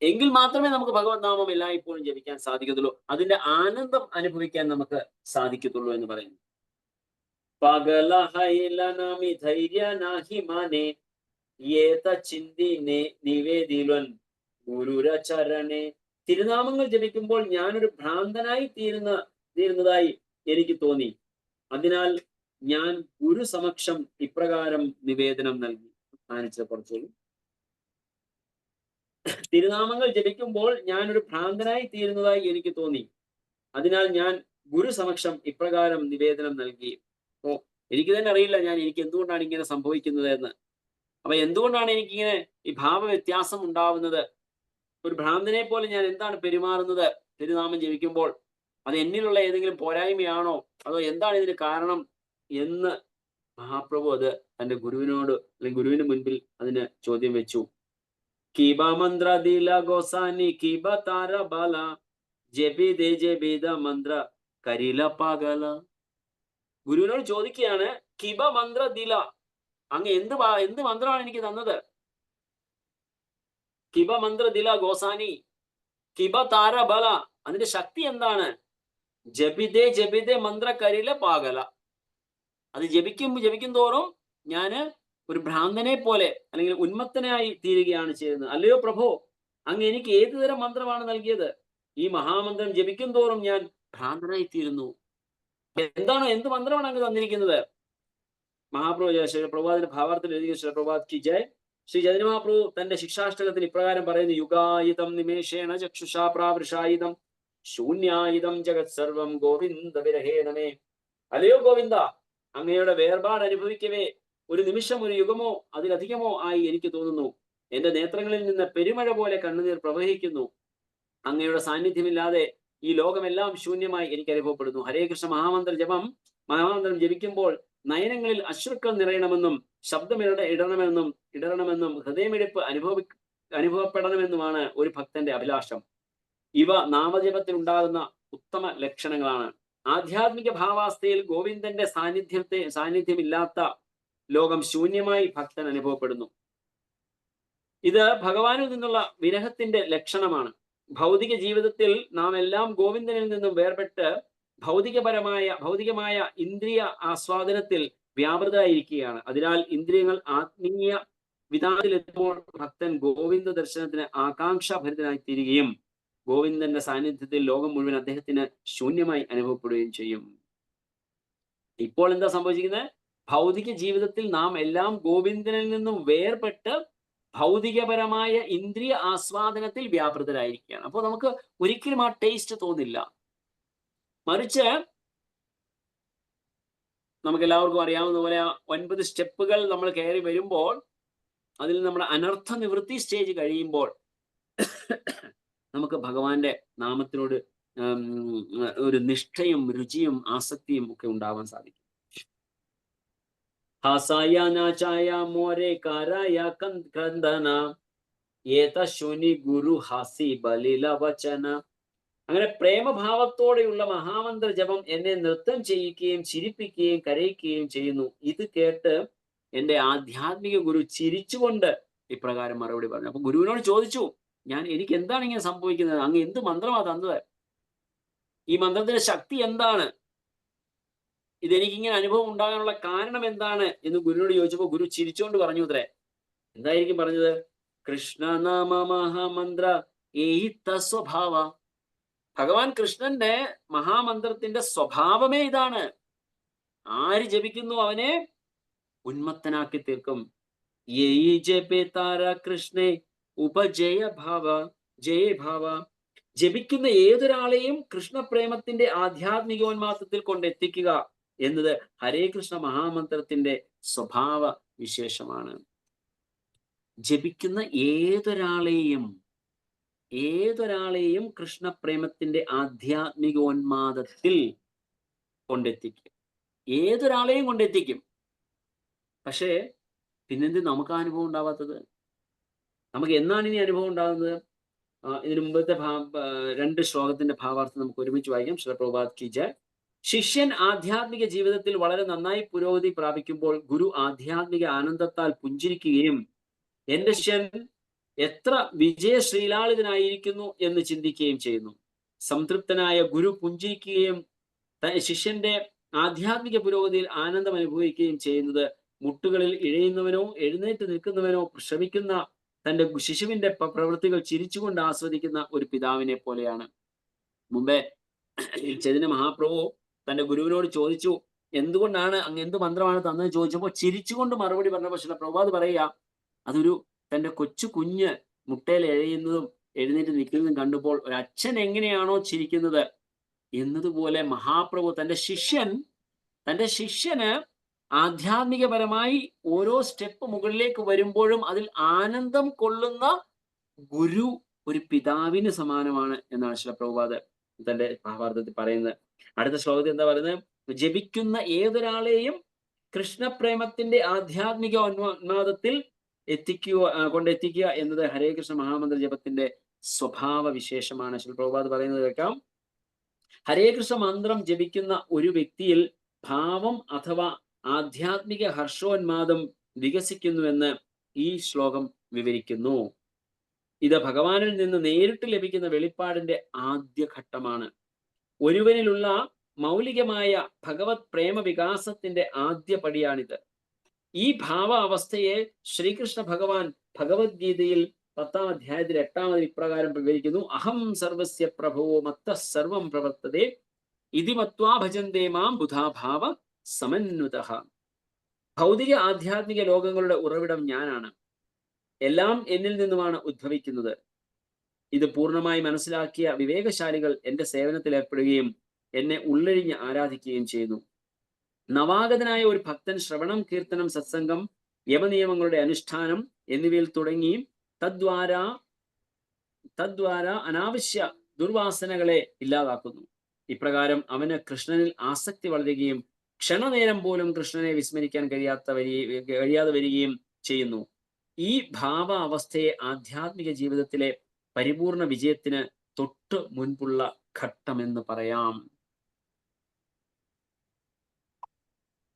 എങ്കിൽ മാത്രമേ നമുക്ക് ഭഗവത് നാമം എല്ലായ്പ്പോഴും ജപിക്കാൻ സാധിക്കത്തുള്ളൂ, അതിന്റെ ആനന്ദം അനുഭവിക്കാൻ നമുക്ക് സാധിക്കത്തുള്ളൂ എന്ന് പറയുന്നു. പകലഹൈലനാമി ധൈര്യ നാഹി മാനേ യേത ചിന്തിനെ നിവേദിലൻ ഗുരുരചരണേ. തിരുനാമങ്ങൾ ജപിക്കുമ്പോൾ ഞാനൊരു ഭ്രാന്തനായി തീരുന്നതായി എനിക്ക് തോന്നി. അതിനാൽ ഞാൻ ഗുരു സമക്ഷം ഇപ്രകാരം നിവേദനം നൽകി. കുറച്ചോളൂ. തിരുനാമങ്ങൾ ജപിക്കുമ്പോൾ ഞാനൊരു ഭ്രാന്തനായി തീരുന്നതായി എനിക്ക് തോന്നി. അതിനാൽ ഞാൻ ഗുരു സമക്ഷം ഇപ്രകാരം നിവേദനം നൽകി. അപ്പോ എനിക്ക് തന്നെ അറിയില്ല എനിക്ക് എന്തുകൊണ്ടാണ് ഇങ്ങനെ സംഭവിക്കുന്നത് എന്ന്. അപ്പൊ എന്തുകൊണ്ടാണ് എനിക്കിങ്ങനെ ഈ ഭാവവ്യത്യാസം ഉണ്ടാവുന്നത്? ഒരു ഭ്രാന്തനെ പോലെ ഞാൻ എന്താണ് പെരുമാറുന്നത് തിരുനാമം ജപിക്കുമ്പോൾ? അത് എന്നിലുള്ള ഏതെങ്കിലും പോരായ്മയാണോ, അതോ എന്താണ് ഇതിന് കാരണം എന്ന് മഹാപ്രഭു അത് തന്റെ ഗുരുവിനോട് അല്ലെങ്കിൽ ഗുരുവിന് മുൻപിൽ അതിന് ചോദ്യം വെച്ചു. കീബ മന്ത്ര ദില ഗോസാനി കീബ താര ബാല ജപിദേ ജപിദ മന്ത്ര കരില പകല. ഗുരുവിനോട് ചോദിക്കുകയാണ്, കിബ മന്ത്ര ദില, അങ്ങ് എന്ത് മന്ത്രമാണ് എനിക്ക് തന്നത്? കിബ മന്ത്ര ദില ഗോസാനി കിബ താര ബല, അതിന്റെ ശക്തി എന്താണ്? ജപിദേ ജപിദേ മന്ത്ര കരില പാകല. അത് ജപിക്കും തോറും ഞാന് ഒരു ഭ്രാന്തനെ പോലെ അല്ലെങ്കിൽ ഉന്മത്തനായി തീരുകയാണ് ചെയ്യുന്നത്. അല്ലയോ പ്രഭോ, അങ്ങ് എനിക്ക് ഏതു തരം മന്ത്രമാണ് നൽകിയത്? ഈ മഹാമന്ത്രം ജപിക്കും തോറും ഞാൻ ഭ്രാന്തനായി തീരുന്നു. എന്ത് മന്ത്രമാണ് അങ്ങ് തന്നിരിക്കുന്നത്? മഹാപ്രഭു പ്രഭാതിന്റെ ഭാവാർത്ഥത്തിൽ എഴുതിയ ശ്രീ പ്രഭാത് കി ജയ്. ശ്രീ ചൈതന്യ മഹാപ്രഭു തന്റെ ശിക്ഷാഷ്ടകത്തിൽ ഇപ്രകാരം പറയുന്നു: യുഗായുധം നിമേഷേണ ചക്ഷുഷാ പ്രാവൃഷായുധം ശൂന്യായുധം ജഗത് സർവം ഗോവിന്ദ വിരഹേണമേ. അല്ലയോ ഗോവിന്ദ, അങ്ങയുടെ വേർപാട് അനുഭവിക്കവേ ഒരു നിമിഷം, ഒരു യുഗമോ അതിലധികമോ ആയി എനിക്ക് തോന്നുന്നു. എന്റെ നേത്രങ്ങളിൽ നിന്ന് പെരുമഴ പോലെ കണ്ണുനീർ പ്രവഹിക്കുന്നു. അങ്ങയുടെ സാന്നിധ്യമില്ലാതെ ഈ ലോകമെല്ലാം ശൂന്യമായി എനിക്ക് അനുഭവപ്പെടുന്നു. ഹരേ കൃഷ്ണ മഹാമന്ത്രം ജപിക്കുമ്പോൾ നയനങ്ങളിൽ അശ്രുക്കൾ നിറയണമെന്നും ശബ്ദം ഇടണമെന്നും ഹൃദയമിടിപ്പ് അനുഭവപ്പെടണമെന്നുമാണ് ഒരു ഭക്തന്റെ അഭിലാഷം. ഇവ നാമജപത്തിൽ ഉണ്ടാകുന്ന ഉത്തമ ലക്ഷണങ്ങളാണ്. ആധ്യാത്മിക ഭാവാവസ്ഥയിൽ ഗോവിന്ദന്റെ സാന്നിധ്യമില്ലാത്ത ലോകം ശൂന്യമായി ഭക്തൻ അനുഭവപ്പെടുന്നു. ഇത് ഭഗവാനിൽ നിന്നുള്ള വിരഹത്തിന്റെ ലക്ഷണമാണ്. ഭൗതിക ജീവിതത്തിൽ നാം എല്ലാം ഗോവിന്ദനിൽ നിന്നും വേർപെട്ട് ഭൗതികമായ ഇന്ദ്രിയ ആസ്വാദനത്തിൽ വ്യാപൃതരായിരിക്കുകയാണ്. അതിനാൽ ഇന്ദ്രിയങ്ങൾ ആത്മീയ വിധാനത്തിലെത്തുമ്പോൾ ഭക്തൻ ഗോവിന്ദ ദർശനത്തിന് ആകാംക്ഷാഭരിതനായി തീരുകയും ഗോവിന്ദന്റെ സാന്നിധ്യത്തിൽ ലോകം മുഴുവൻ അദ്ദേഹത്തിന് ശൂന്യമായി അനുഭവപ്പെടുകയും ചെയ്യും. ഇപ്പോൾ എന്താ സംഭവിച്ചിരിക്കുന്നത്? ഭൗതിക ജീവിതത്തിൽ നാം എല്ലാം ഗോവിന്ദനിൽ നിന്നും വേർപെട്ട് ഭൗതികപരമായ ഇന്ദ്രിയ ആസ്വാദനത്തിൽ വ്യാപൃതരായിരിക്കുകയാണ്. അപ്പോൾ നമുക്ക് ഒരിക്കലും ആ ടേസ്റ്റ് തോന്നില്ല. മറിച്ച് നമുക്ക് എല്ലാവർക്കും അറിയാവുന്ന പോലെ 9 സ്റ്റെപ്പുകൾ നമ്മൾ കയറി വരുമ്പോൾ അതിൽ നമ്മുടെ അനർത്ഥ നിവൃത്തി സ്റ്റേജ് കഴിയുമ്പോൾ നമുക്ക് ഭഗവാന്റെ നാമത്തിനോട് ഒരു നിഷ്ഠയും രുചിയും ആസക്തിയും ഒക്കെ ഉണ്ടാവാൻ സാധിക്കും. ഹാസായ നാചായ മോരെ കാരായ ക്രന്ദന ഏത ശുനി ഗുരു ഹാസി ബലില വചന. അങ്ങനെ പ്രേമഭാവത്തോടെയുള്ള മഹാമന്ത്ര ജപം എന്നെ നൃത്തം ചെയ്യിക്കുകയും ചിരിപ്പിക്കുകയും കരയിക്കുകയും ചെയ്യുന്നു. ഇത് കേട്ട് എന്റെ ആധ്യാത്മിക ഗുരു ചിരിച്ചുകൊണ്ട് ഇപ്രകാരം മറുപടി പറഞ്ഞു. അപ്പൊ ഗുരുവിനോട് ചോദിച്ചു, എനിക്ക് എന്താണ് ഇങ്ങനെ സംഭവിക്കുന്നത്? അങ്ങ് എന്ത് മന്ത്രമാണ് തന്നത്? ഈ മന്ത്രത്തിന്റെ ശക്തി എന്താണ്? ഇതെനിക്കിങ്ങനെ അനുഭവം ഉണ്ടാകാനുള്ള കാരണം എന്താണ് എന്ന് ഗുരുവിനോട് ചോദിച്ചപ്പോൾ ഗുരു ചിരിച്ചുകൊണ്ട് പറഞ്ഞു അത്രേ. എന്തായിരിക്കും പറഞ്ഞത്? കൃഷ്ണനാമ മഹാമന്ത്ര ഏഹിത്ത സ്വഭാവ. ഭഗവാൻ കൃഷ്ണന്റെ മഹാമന്ത്രത്തിന്റെ സ്വഭാവമേ ഇതാണ്. ആര് ജപിക്കുന്നു അവനെ ഉന്മത്തനാക്കി തീർക്കും. കൃഷ്ണേ ഉപജയ ഭാവ ജയ ഭാവ. ജപിക്കുന്ന ഏതൊരാളെയും കൃഷ്ണപ്രേമത്തിന്റെ ആധ്യാത്മികോന്മാസത്തിൽ കൊണ്ടെത്തിക്കുക എന്നത് ഹരേ കൃഷ്ണ മഹാമന്ത്രത്തിന്റെ സ്വഭാവ വിശേഷമാണ്. ജപിക്കുന്ന ഏതൊരാളെയും ഏതൊരാളെയും കൃഷ്ണപ്രേമത്തിന്റെ ആധ്യാത്മികോന്മാദത്തിൽ കൊണ്ടെത്തിക്കും. ഏതൊരാളെയും കൊണ്ടെത്തിക്കും. പക്ഷേ പിന്നെന്ത് നമുക്ക് അനുഭവം ഉണ്ടാവാത്തത്? നമുക്ക് എന്നാണ് ഇനി അനുഭവം ഉണ്ടാകുന്നത്? ഇതിനു മുമ്പത്തെ 2 ശ്ലോകത്തിന്റെ ഭാവാർത്ഥം നമുക്ക് ഒരുമിച്ച് വായിക്കാം. ശ്രീ പ്രഭുപാദ് കി ജയ്. ശിഷ്യൻ ആധ്യാത്മിക ജീവിതത്തിൽ വളരെ നന്നായി പുരോഗതി പ്രാപിക്കുമ്പോൾ ഗുരു ആധ്യാത്മിക ആനന്ദത്താൽ പുഞ്ചിരിക്കുകയും എന്റെ ശിഷ്യൻ എത്ര വിജയശ്രീലാളിതനായിരിക്കുന്നു എന്ന് ചിന്തിക്കുകയും ചെയ്യുന്നു. സംതൃപ്തനായ ഗുരു പുഞ്ചിരിക്കുകയും ശിഷ്യന്റെ ആധ്യാത്മിക പുരോഗതിയിൽ ആനന്ദം അനുഭവിക്കുകയും ചെയ്യുന്നത് മുട്ടുകളിൽ ഇഴയുന്നവനോ എഴുന്നേറ്റ് നിൽക്കുന്നവനോ ശ്രമിക്കുന്ന തന്റെ ശിശുവിന്റെ പ്രവൃത്തികൾ ചിരിച്ചുകൊണ്ട് ആസ്വദിക്കുന്ന ഒരു പിതാവിനെ പോലെയാണ്. മുമ്പേ ചൈതന്യ മഹാപ്രഭു തന്റെ ഗുരുവിനോട് ചോദിച്ചു, എന്തുകൊണ്ടാണ് അങ്ങ് എന്ത് മന്ത്രമാണ് തന്നെന്ന് ചോദിച്ചപ്പോൾ ചിരിച്ചുകൊണ്ട് മറുപടി പറഞ്ഞ. പക്ഷേ പ്രഭുപാദ് പറയുക, അതൊരു തന്റെ കൊച്ചു കുഞ്ഞ് മുട്ടയിൽ എഴയുന്നതും എഴുന്നേറ്റ് നിൽക്കുന്നതും കണ്ടപ്പോൾ ഒരു അച്ഛൻ എങ്ങനെയാണോ ചിരിക്കുന്നത് എന്നതുപോലെ മഹാപ്രഭു തന്റെ ശിഷ്യന് ആധ്യാത്മികപരമായി ഓരോ സ്റ്റെപ്പ് മുകളിലേക്ക് വരുമ്പോഴും അതിൽ ആനന്ദം കൊള്ളുന്ന ഗുരു ഒരു പിതാവിന് സമാനമാണ് എന്നാണ് ശ്രീ പ്രഭുപാദ് തന്റെ ഭാവാർത്ഥത്തിൽ പറയുന്നത്. അടുത്ത ശ്ലോകത്തിൽ എന്താ പറയുന്നത്? ജപിക്കുന്ന ഏതൊരാളെയും കൃഷ്ണപ്രേമത്തിന്റെ ആധ്യാത്മിക ഉന്മാദത്തിൽ കൊണ്ടെത്തിക്കുക എന്നത് ഹരേ കൃഷ്ണ മഹാമന്ത്ര ജപത്തിന്റെ സ്വഭാവ വിശേഷമാണ്. ശ്രീ പ്രഭുപാദ് പറയുന്നത് കേൾക്കാം. ഹരേ കൃഷ്ണ മന്ത്രം ജപിക്കുന്ന ഒരു വ്യക്തിയിൽ ഭാവം അഥവാ ആധ്യാത്മിക ഹർഷോന്മാദം വികസിക്കുന്നുവെന്ന് ഈ ശ്ലോകം വിവരിക്കുന്നു. ഇത് ഭഗവാനിൽ നിന്ന് നേരിട്ട് ലഭിക്കുന്ന വെളിപ്പാടിന്റെ ആദ്യ ഘട്ടമാണ്. ഒരുവനിലുള്ള മൗലികമായ ഭഗവത് പ്രേമ വികാസത്തിന്റെ ആദ്യ പടിയാണിത്. ഈ ഭാവ അവസ്ഥയെ ശ്രീകൃഷ്ണ ഭഗവാൻ ഭഗവത്ഗീതയിൽ 10-ാം അധ്യായത്തിൽ 8-ാമത് ഇപ്രകാരം വിവരിക്കുന്നു. അഹം സർവസ്യ പ്രഭവോ മത്തഃ സർവം പ്രവർത്തതേ ഇതി മത്വാ ഭജന്തേ മാം ബുധാഭാവ സമന്വിതഃ. ഭൗതിക ആധ്യാത്മിക ലോകങ്ങളുടെ ഉറവിടം ഞാനാണ്. എല്ലാം എന്നിൽ നിന്നുമാണ് ഉദ്ഭവിക്കുന്നത്. ഇത് പൂർണ്ണമായി മനസ്സിലാക്കിയ വിവേകശാലികൾ എന്റെ സേവനത്തിൽ ഏർപ്പെടുകയും എന്നെ ഉള്ളഴിഞ്ഞ് ആരാധിക്കുകയും ചെയ്യുന്നു. നവാഗതനായ ഒരു ഭക്തൻ ശ്രവണം, കീർത്തനം, സത്സംഗം, യമനിയമങ്ങളുടെ അനുഷ്ഠാനം എന്നിവയിൽ തുടങ്ങി തദ്വാര അനാവശ്യ ദുർവാസനകളെ ഇല്ലാതാക്കുന്നു. ഇപ്രകാരം അവന് കൃഷ്ണനിൽ ആസക്തി വളരുകയും ക്ഷണനേരം പോലും കൃഷ്ണനെ വിസ്മരിക്കാൻ കഴിയാതെ വരികയും ചെയ്യുന്നു. ഈ ഭാവ അവസ്ഥയെ ആധ്യാത്മിക ജീവിതത്തിലെ പരിപൂർണ വിജയത്തിന് തൊട്ട് മുൻപുള്ള ഘട്ടമെന്ന് പറയാം.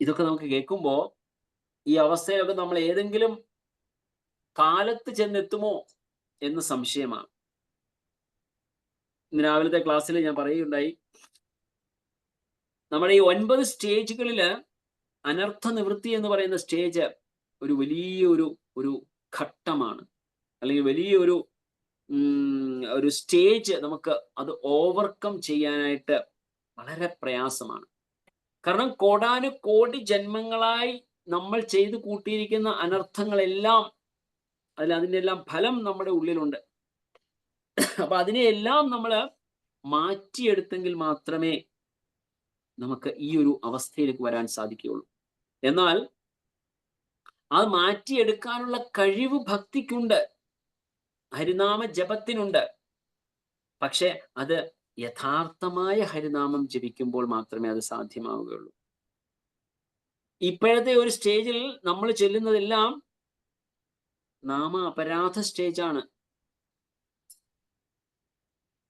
ഇതൊക്കെ നമുക്ക് കേൾക്കുമ്പോ ഈ അവസ്ഥയൊക്കെ നമ്മൾ ഏതെങ്കിലും കാലത്ത് ചെന്നെത്തുമോ എന്ന് സംശയമാണ്. ഇന്ന് രാവിലത്തെ ക്ലാസ്സിൽ ഞാൻ പറയുകയുണ്ടായി, നമ്മുടെ ഈ 9 സ്റ്റേജുകളില് അനർത്ഥ നിവൃത്തി എന്ന് പറയുന്ന സ്റ്റേജ് ഒരു വലിയൊരു ഘട്ടമാണ്, അല്ലെങ്കിൽ വലിയൊരു സ്റ്റേജ്. നമുക്ക് അത് ഓവർകം ചെയ്യാനായിട്ട് വളരെ പ്രയാസമാണ്. കാരണം കോടാനുകോടി ജന്മങ്ങളായി നമ്മൾ ചെയ്തു കൂട്ടിയിരിക്കുന്ന അനർത്ഥങ്ങളെല്ലാം അതിൻ്റെ എല്ലാം ഫലം നമ്മുടെ ഉള്ളിലുണ്ട്. അപ്പൊ അതിനെയെല്ലാം നമ്മൾ മാറ്റിയെടുത്തെങ്കിൽ മാത്രമേ നമുക്ക് ഈ ഒരു അവസ്ഥയിലേക്ക് വരാൻ സാധിക്കുകയുള്ളൂ. എന്നാൽ അത് മാറ്റിയെടുക്കാനുള്ള കഴിവ് ഭക്തിക്കുണ്ട്, ഹരിനാമ ജപത്തിനുണ്ട്. പക്ഷെ അത് യഥാർത്ഥമായ ഹരിനാമം ജപിക്കുമ്പോൾ മാത്രമേ അത് സാധ്യമാവുകയുള്ളൂ. ഇപ്പോഴത്തെ ഒരു സ്റ്റേജിൽ നമ്മൾ ചെല്ലുന്നതെല്ലാം നാമ അപരാധ സ്റ്റേജാണ്.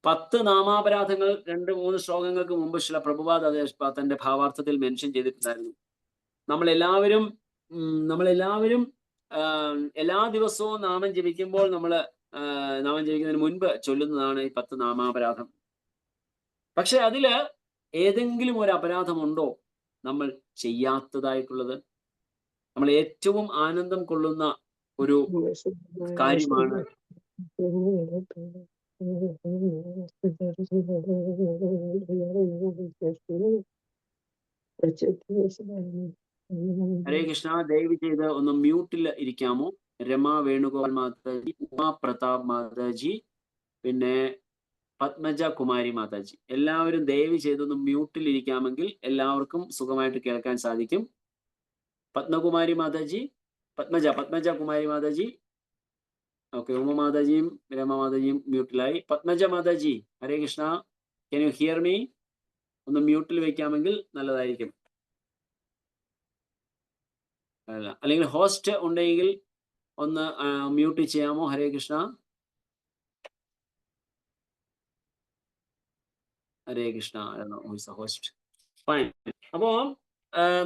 10 നാമാപരാധങ്ങൾ 2-3 ശ്ലോകങ്ങൾക്ക് മുമ്പ് ശ്രീ പ്രഭുപാദ് തന്റെ ഭാവാർത്ഥത്തിൽ മെൻഷൻ ചെയ്തിട്ടുണ്ടായിരുന്നു. നമ്മളെല്ലാവരും എല്ലാ ദിവസവും നാമം ജപിക്കുമ്പോൾ നാമം ജപിക്കുന്നതിന് മുൻപ് ചൊല്ലുന്നതാണ് ഈ 10 നാമാപരാധം. പക്ഷെ അതില് ഏതെങ്കിലും ഒരു അപരാധമുണ്ടോ നമ്മൾ ചെയ്യാത്തതായിട്ടുള്ളത്? നമ്മൾ ഏറ്റവും ആനന്ദം കൊള്ളുന്ന ഒരു കാര്യമാണ് ഹരേ കൃഷ്ണ. ദയവ് ചെയ്ത് ഒന്ന് മ്യൂട്ടിൽ ഇരിക്കാമോ? രമ വേണുഗോപാൽ മാതാജി, ഉമാ പ്രതാപ് മാതാജി, പിന്നെ പത്മജ കുമാരി മാതാജി, എല്ലാവരും ദയവ് ചെയ്തൊന്ന് മ്യൂട്ടിൽ ഇരിക്കാമെങ്കിൽ എല്ലാവർക്കും സുഖമായിട്ട് കേൾക്കാൻ സാധിക്കും. പത്മകുമാരി മാതാജി, പത്മജ കുമാരി മാതാജി, ഓക്കെ, ഉമ മാതാജിയും രമ മാതാജിയും മ്യൂട്ടിലായി. Padmaja Mataji, Hare Krishna, can you hear me? ഒന്ന് മ്യൂട്ടിൽ വെക്കാമെങ്കിൽ നല്ലതായിരിക്കും. അല്ലെങ്കിൽ ഹോസ്റ്റ് ഉണ്ടെങ്കിൽ ഒന്ന് മ്യൂട്ട് ചെയ്യാമോ? ഹരേ കൃഷ്ണ. ഹരേ കൃഷ്ണ. Host fine. അപ്പോ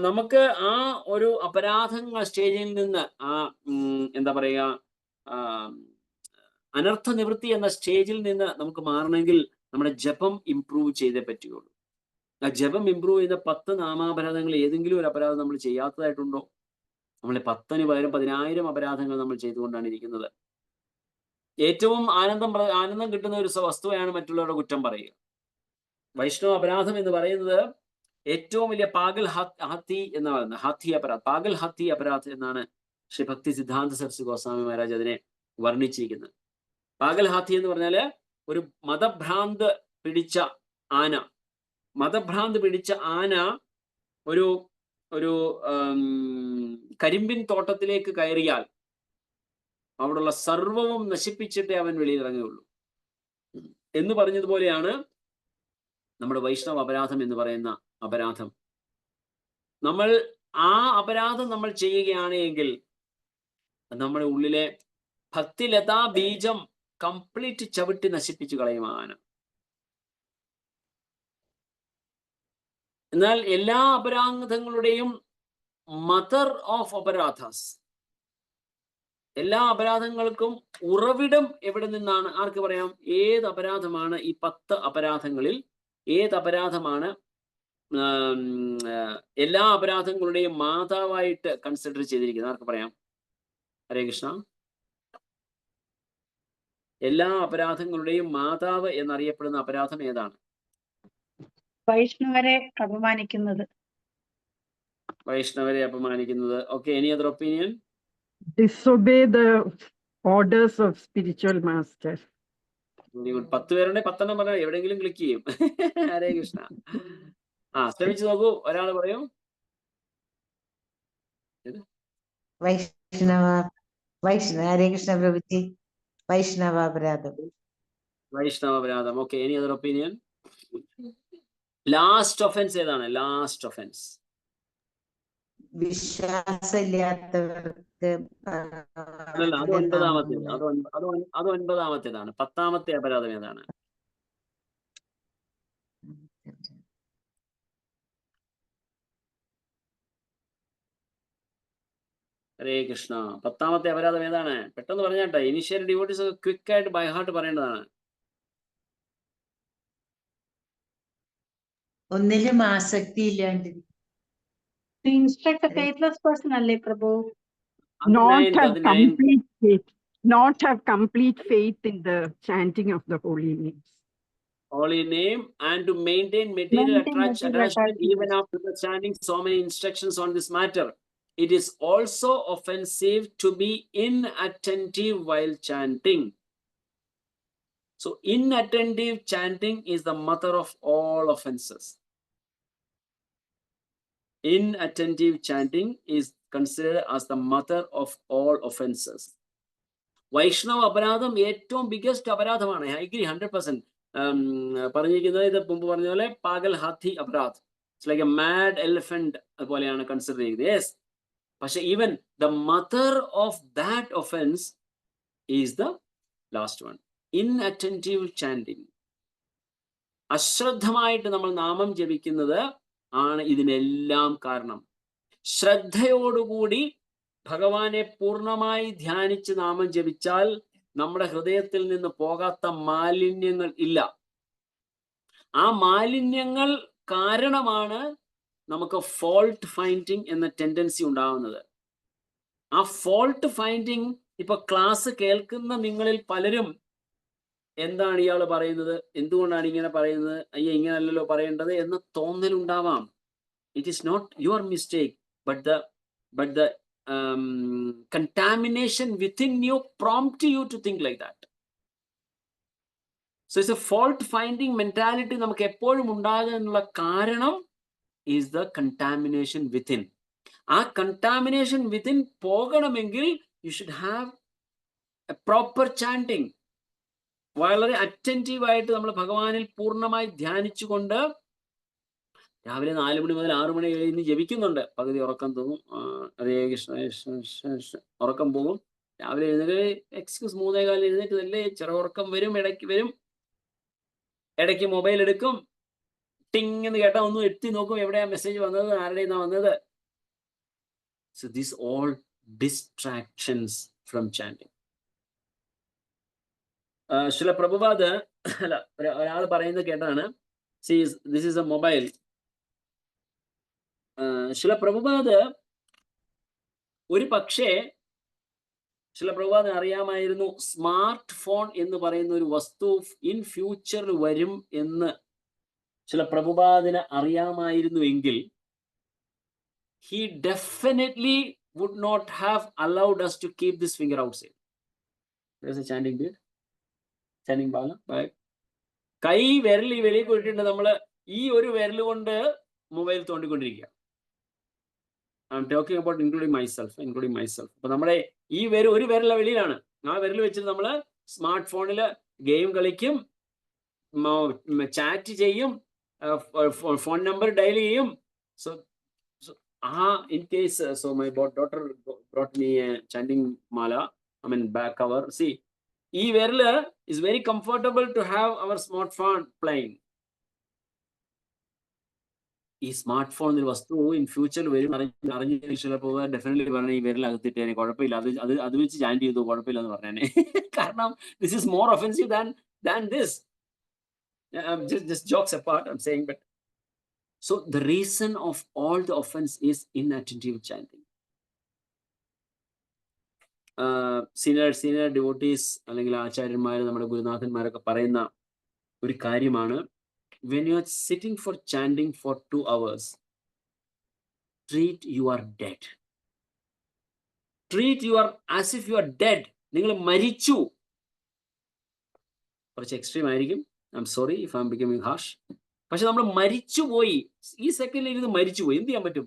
നമുക്ക് ആ ഒരു അപരാധങ്ങൾ സ്റ്റേജിൽ നിന്ന് എന്താ പറയുക, അനർത്ഥ നിവൃത്തി എന്ന സ്റ്റേജിൽ നിന്ന് നമുക്ക് മാറണമെങ്കിൽ നമ്മുടെ ജപം ഇംപ്രൂവ് ചെയ്തേ പറ്റുകയുള്ളൂ. ആ ജപം ഇംപ്രൂവ് ചെയ്യുന്ന 10 നാമാപരാധങ്ങൾ ഏതെങ്കിലും ഒരു അപരാധം നമ്മൾ ചെയ്യാത്തതായിട്ടുണ്ടോ? നമ്മൾ 10-ന് പകരം 10,000 അപരാധങ്ങൾ നമ്മൾ ചെയ്തുകൊണ്ടാണ് ഇരിക്കുന്നത്. ഏറ്റവും ആനന്ദം കിട്ടുന്ന ഒരു വസ്തുവയാണ് മറ്റുള്ളവരുടെ കുറ്റം പറയുക. വൈഷ്ണവ അപരാധം എന്ന് പറയുന്നത് ഏറ്റവും വലിയ പാഗൽ ഹത്തി എന്ന് പറയുന്നത്, ഹാത്തി അപരാധ്, പാഗൽ ഹത്തി അപരാധ് എന്നാണ് ശ്രീ ഭക്തി സിദ്ധാന്ത സരസ്വതി ഗോസ്വാമി മഹാരാജ് അതിനെ വർണ്ണിച്ചിരിക്കുന്നത്. പാഗൽ ഹാത്തി എന്ന് പറഞ്ഞാല് ഒരു മതഭ്രാന്ത് പിടിച്ച ആന. മതഭ്രാന്ത് പിടിച്ച ആന ഒരു ഒരു കരിമ്പിൻ തോട്ടത്തിലേക്ക് കയറിയാൽ അവിടെയുള്ള സർവവും നശിപ്പിച്ചിട്ടേ അവൻ വെളിയിലിറങ്ങുകയുള്ളൂ എന്ന് പറഞ്ഞതുപോലെയാണ് നമ്മുടെ വൈഷ്ണവ അപരാധം എന്ന് പറയുന്ന അപരാധം. നമ്മൾ ആ അപരാധം നമ്മൾ ചെയ്യുകയാണ് എങ്കിൽ നമ്മുടെ ഉള്ളിലെ ഭക്തിലതാ ബീജം കംപ്ലീറ്റ് ചവിട്ടി നശിപ്പിച്ചു കളയുമാണ്. എന്നാൽ എല്ലാ അപരാധങ്ങളുടെയും മദർ ഓഫ് അപരാധാസ്, എല്ലാ അപരാധങ്ങൾക്കും ഉറവിടം എവിടെ നിന്നാണ്? ആർക്ക് പറയാം? ഏത് അപരാധമാണ് ഈ 10 അപരാധങ്ങളിൽ ഏത് അപരാധമാണ് എല്ലാ അപരാധങ്ങളുടെയും മാതാവായിട്ട് കൺസിഡർ ചെയ്തിരിക്കുന്നത്? ആർക്ക് പറയാം? ഹരേ കൃഷ്ണ. എല്ലാ അപരാധങ്ങളുടെയും മാതാവ് എന്നറിയപ്പെടുന്ന അപരാധം ഏതാണ്? വൈഷ്ണവരെ അപമാനിക്കുന്നത്. വൈഷ്ണവരെ അപമാനിക്കുന്നത്. Okay, any other opinion? Disobey the orders of spiritual master. 10 പേരുണ്ടെ 10 പറഞ്ഞാൽ എവിടെയെങ്കിലും ക്ലിക്ക് ചെയ്യും. ഹരേ കൃഷ്ണ. ശ്രമിച്ചു നോക്കൂ. ഒരാൾ പറയൂ. ഹരേ കൃഷ്ണ പ്രഭുജി, വൈഷ്ണവ അപരാധം. വൈഷ്ണവ അപരാധം. Okay, any other opinion? Last offence ഏതാണ്? ലാസ്റ്റ് ഒഫൻസ് വിശ്വാസമില്ലാത്തവർക്ക് അല്ല, അത് 9-ാമത്തേത്. അത് 9-ാമത്തേതാണ്. 10-ാമത്തെ അപരാധം ഏതാണ്? ഹരേ കൃഷ്ണ. 10-ാമത്തെ അപരാധം ഏതാണ്? പെട്ടെന്ന് പറഞ്ഞാട്ടെ. ഇനിഷ്യൽ ഡിവോട്ടീസ് ക്വിക്ക് ആയിട്ട് ബൈ ഹാർട്ട് പറയേണ്ടതാണ്. ഒന്നിലും ആസക്തി ഇല്ലാണ്ട്. Instruct a faithless person, അല്ലേ പ്രഭു? Not have complete faith. Not have complete faith in the chanting of the holy names. Holy name, and to maintain material attachment even after the chanting so many instructions on this matter. It is also offensive to be inattentive while chanting. So inattentive chanting is the mother of all offenses. Inattentive chanting is considered as the mother of all offenses. വൈഷ്ണവ അപരാധം ഏറ്റവും biggest അപരാധമാണ്. I agree 100%. പറഞ്ഞിരിക്കുന്നത് ഇത് മുമ്പ് പറഞ്ഞ പോലെ പാഗൽ ഹാത്തി അപരാധ്, it's like a mad elephant പോലെയാണ് കൺസിഡർ ചെയ്യുന്നത്. യെസ്, പക്ഷെ even the mother of that offence is the last one, inattentive chanting. അശ്രദ്ധമായിട്ട് നമ്മൾ നാമം ജപിക്കുന്നത് ആണ് ഇതിനെല്ലാം കാരണം. ശ്രദ്ധയോടുകൂടി ഭഗവാനെ പൂർണ്ണമായി ധ്യാനിച്ച് നാമം ജപിച്ചാൽ നമ്മുടെ ഹൃദയത്തിൽ നിന്ന് പോകാത്ത മാലിന്യങ്ങൾ ഇല്ല. ആ മാലിന്യങ്ങൾ കാരണമാണ് നമുക്ക് ഫോൾട്ട് ഫൈൻഡിങ് എന്ന ടെൻഡൻസി ഉണ്ടാവുന്നത്. ആ ഫോൾട്ട് ഫൈൻഡിങ് ഇപ്പൊ ക്ലാസ് കേൾക്കുന്ന നിങ്ങളിൽ പലരും എന്താണ് ഇയാൾ പറയുന്നത്, എന്തുകൊണ്ടാണ് ഇങ്ങനെ പറയുന്നത്, അയ്യ ഇങ്ങനല്ലല്ലോ പറയേണ്ടത് എന്ന തോന്നലുണ്ടാവാം. It is not your mistake, but the contamination within you prompt you to think like that. So it's a fault finding mentality നമുക്ക് എപ്പോഴും ഉണ്ടാകാനുള്ള കാരണം is the contamination within. ആ contamination within പോകണമെങ്കിൽ you should have proper chanting, വളരെ അറ്റൻറ്റീവായിട്ട് നമ്മൾ ഭഗവാനിൽ പൂർണ്ണമായി ധ്യാനിച്ചുകൊണ്ട് രാവിലെ 4 മണി മുതൽ 6 മണി കഴിഞ്ഞ് ജപിക്കുന്നുണ്ട്. പകുതി ഉറക്കം തോന്നും, ഹരേ കൃഷ്ണ കൃഷ്ണ കൃഷ്ണ കൃഷ്ണ, ഉറക്കം പോകും. രാവിലെ എഴുന്നേറ്റ് എക്സ്ക്യൂസ് 3:15 എഴുന്നേറ്റതല്ലേ, ചെറു ഉറക്കം വരും, ഇടയ്ക്ക് മൊബൈൽ എടുക്കും, ടിങ് എന്ന് കേട്ടാൽ ഒന്ന് എത്തി നോക്കും എവിടെയാ മെസ്സേജ് വന്നത്, ആരുടെ നിന്നാ വന്നത്. So these all distractions from chanting. ശില പ്രഭുപാദ് അല്ല ഒരാൾ പറയുന്നത് കേട്ടാണ്, this is a mobile. ശില പ്രഭുപാദ് ഒരു പക്ഷേ ശില പ്രഭുപാദിന് അറിയാമായിരുന്നു സ്മാർട്ട് ഫോൺ എന്ന് പറയുന്ന ഒരു വസ്തു ഇൻ ഫ്യൂച്ചറിൽ വരും എന്ന് ശില പ്രഭുപാദിന് അറിയാമായിരുന്നു എങ്കിൽ he definitely would not have allowed us to keep this finger outside. There's a chanting bead, chanting bala, right? കൈ വിരൽ വെളിയിൽ പോയിട്ടുണ്ട്, നമ്മള് ഈ ഒരു വിരൽ കൊണ്ട് mobile തോണ്ടിക്കൊണ്ടിരിക്കുക. I'm talking about including myself. അപ്പൊ നമ്മുടെ ഈ ഒരു വിരൽ വെളിയിലാണ്, ആ വിരൽ വെച്ചിട്ട് നമ്മള് സ്മാർട്ട് ഫോണില് ഗെയിം കളിക്കും, ചാറ്റ് ചെയ്യും, ഫോൺ നമ്പർ ഡയൽ ചെയ്യും. In case, so my daughter brought me a chanting mala, back cover. See, ee verla is very comfortable to have our smartphone playing. Ee smartphone il vastu in future varum arrange pova definitely parana ee verla aguthittene kodapilla adu vechi chant cheyidu kodapilla ennu parane karanam this is more offensive than this. Just jokes apart, I'm saying, but so the reason of all the offense is inattentive chanting. Senior devotees അല്ലെങ്കിൽ ആചാര്യന്മാർ, നമ്മുടെ ഗുരുനാഥന്മാരൊക്കെ പറയുന്ന ഒരു കാര്യമാണ്, when you are sitting for chanting for 2 hours, treat you are dead. Treat you are as if you are dead. നിങ്ങൾ മരിച്ചു. കുറച്ച് extreme ആയിരിക്കും, I'm sorry if I'm becoming harsh. പക്ഷെ നമ്മൾ മരിച്ചുപോയി, ഈ സെക്കൻഡിൽ ഇരുന്ന് മരിച്ചുപോയി, എന്ത് ചെയ്യാൻ പറ്റും?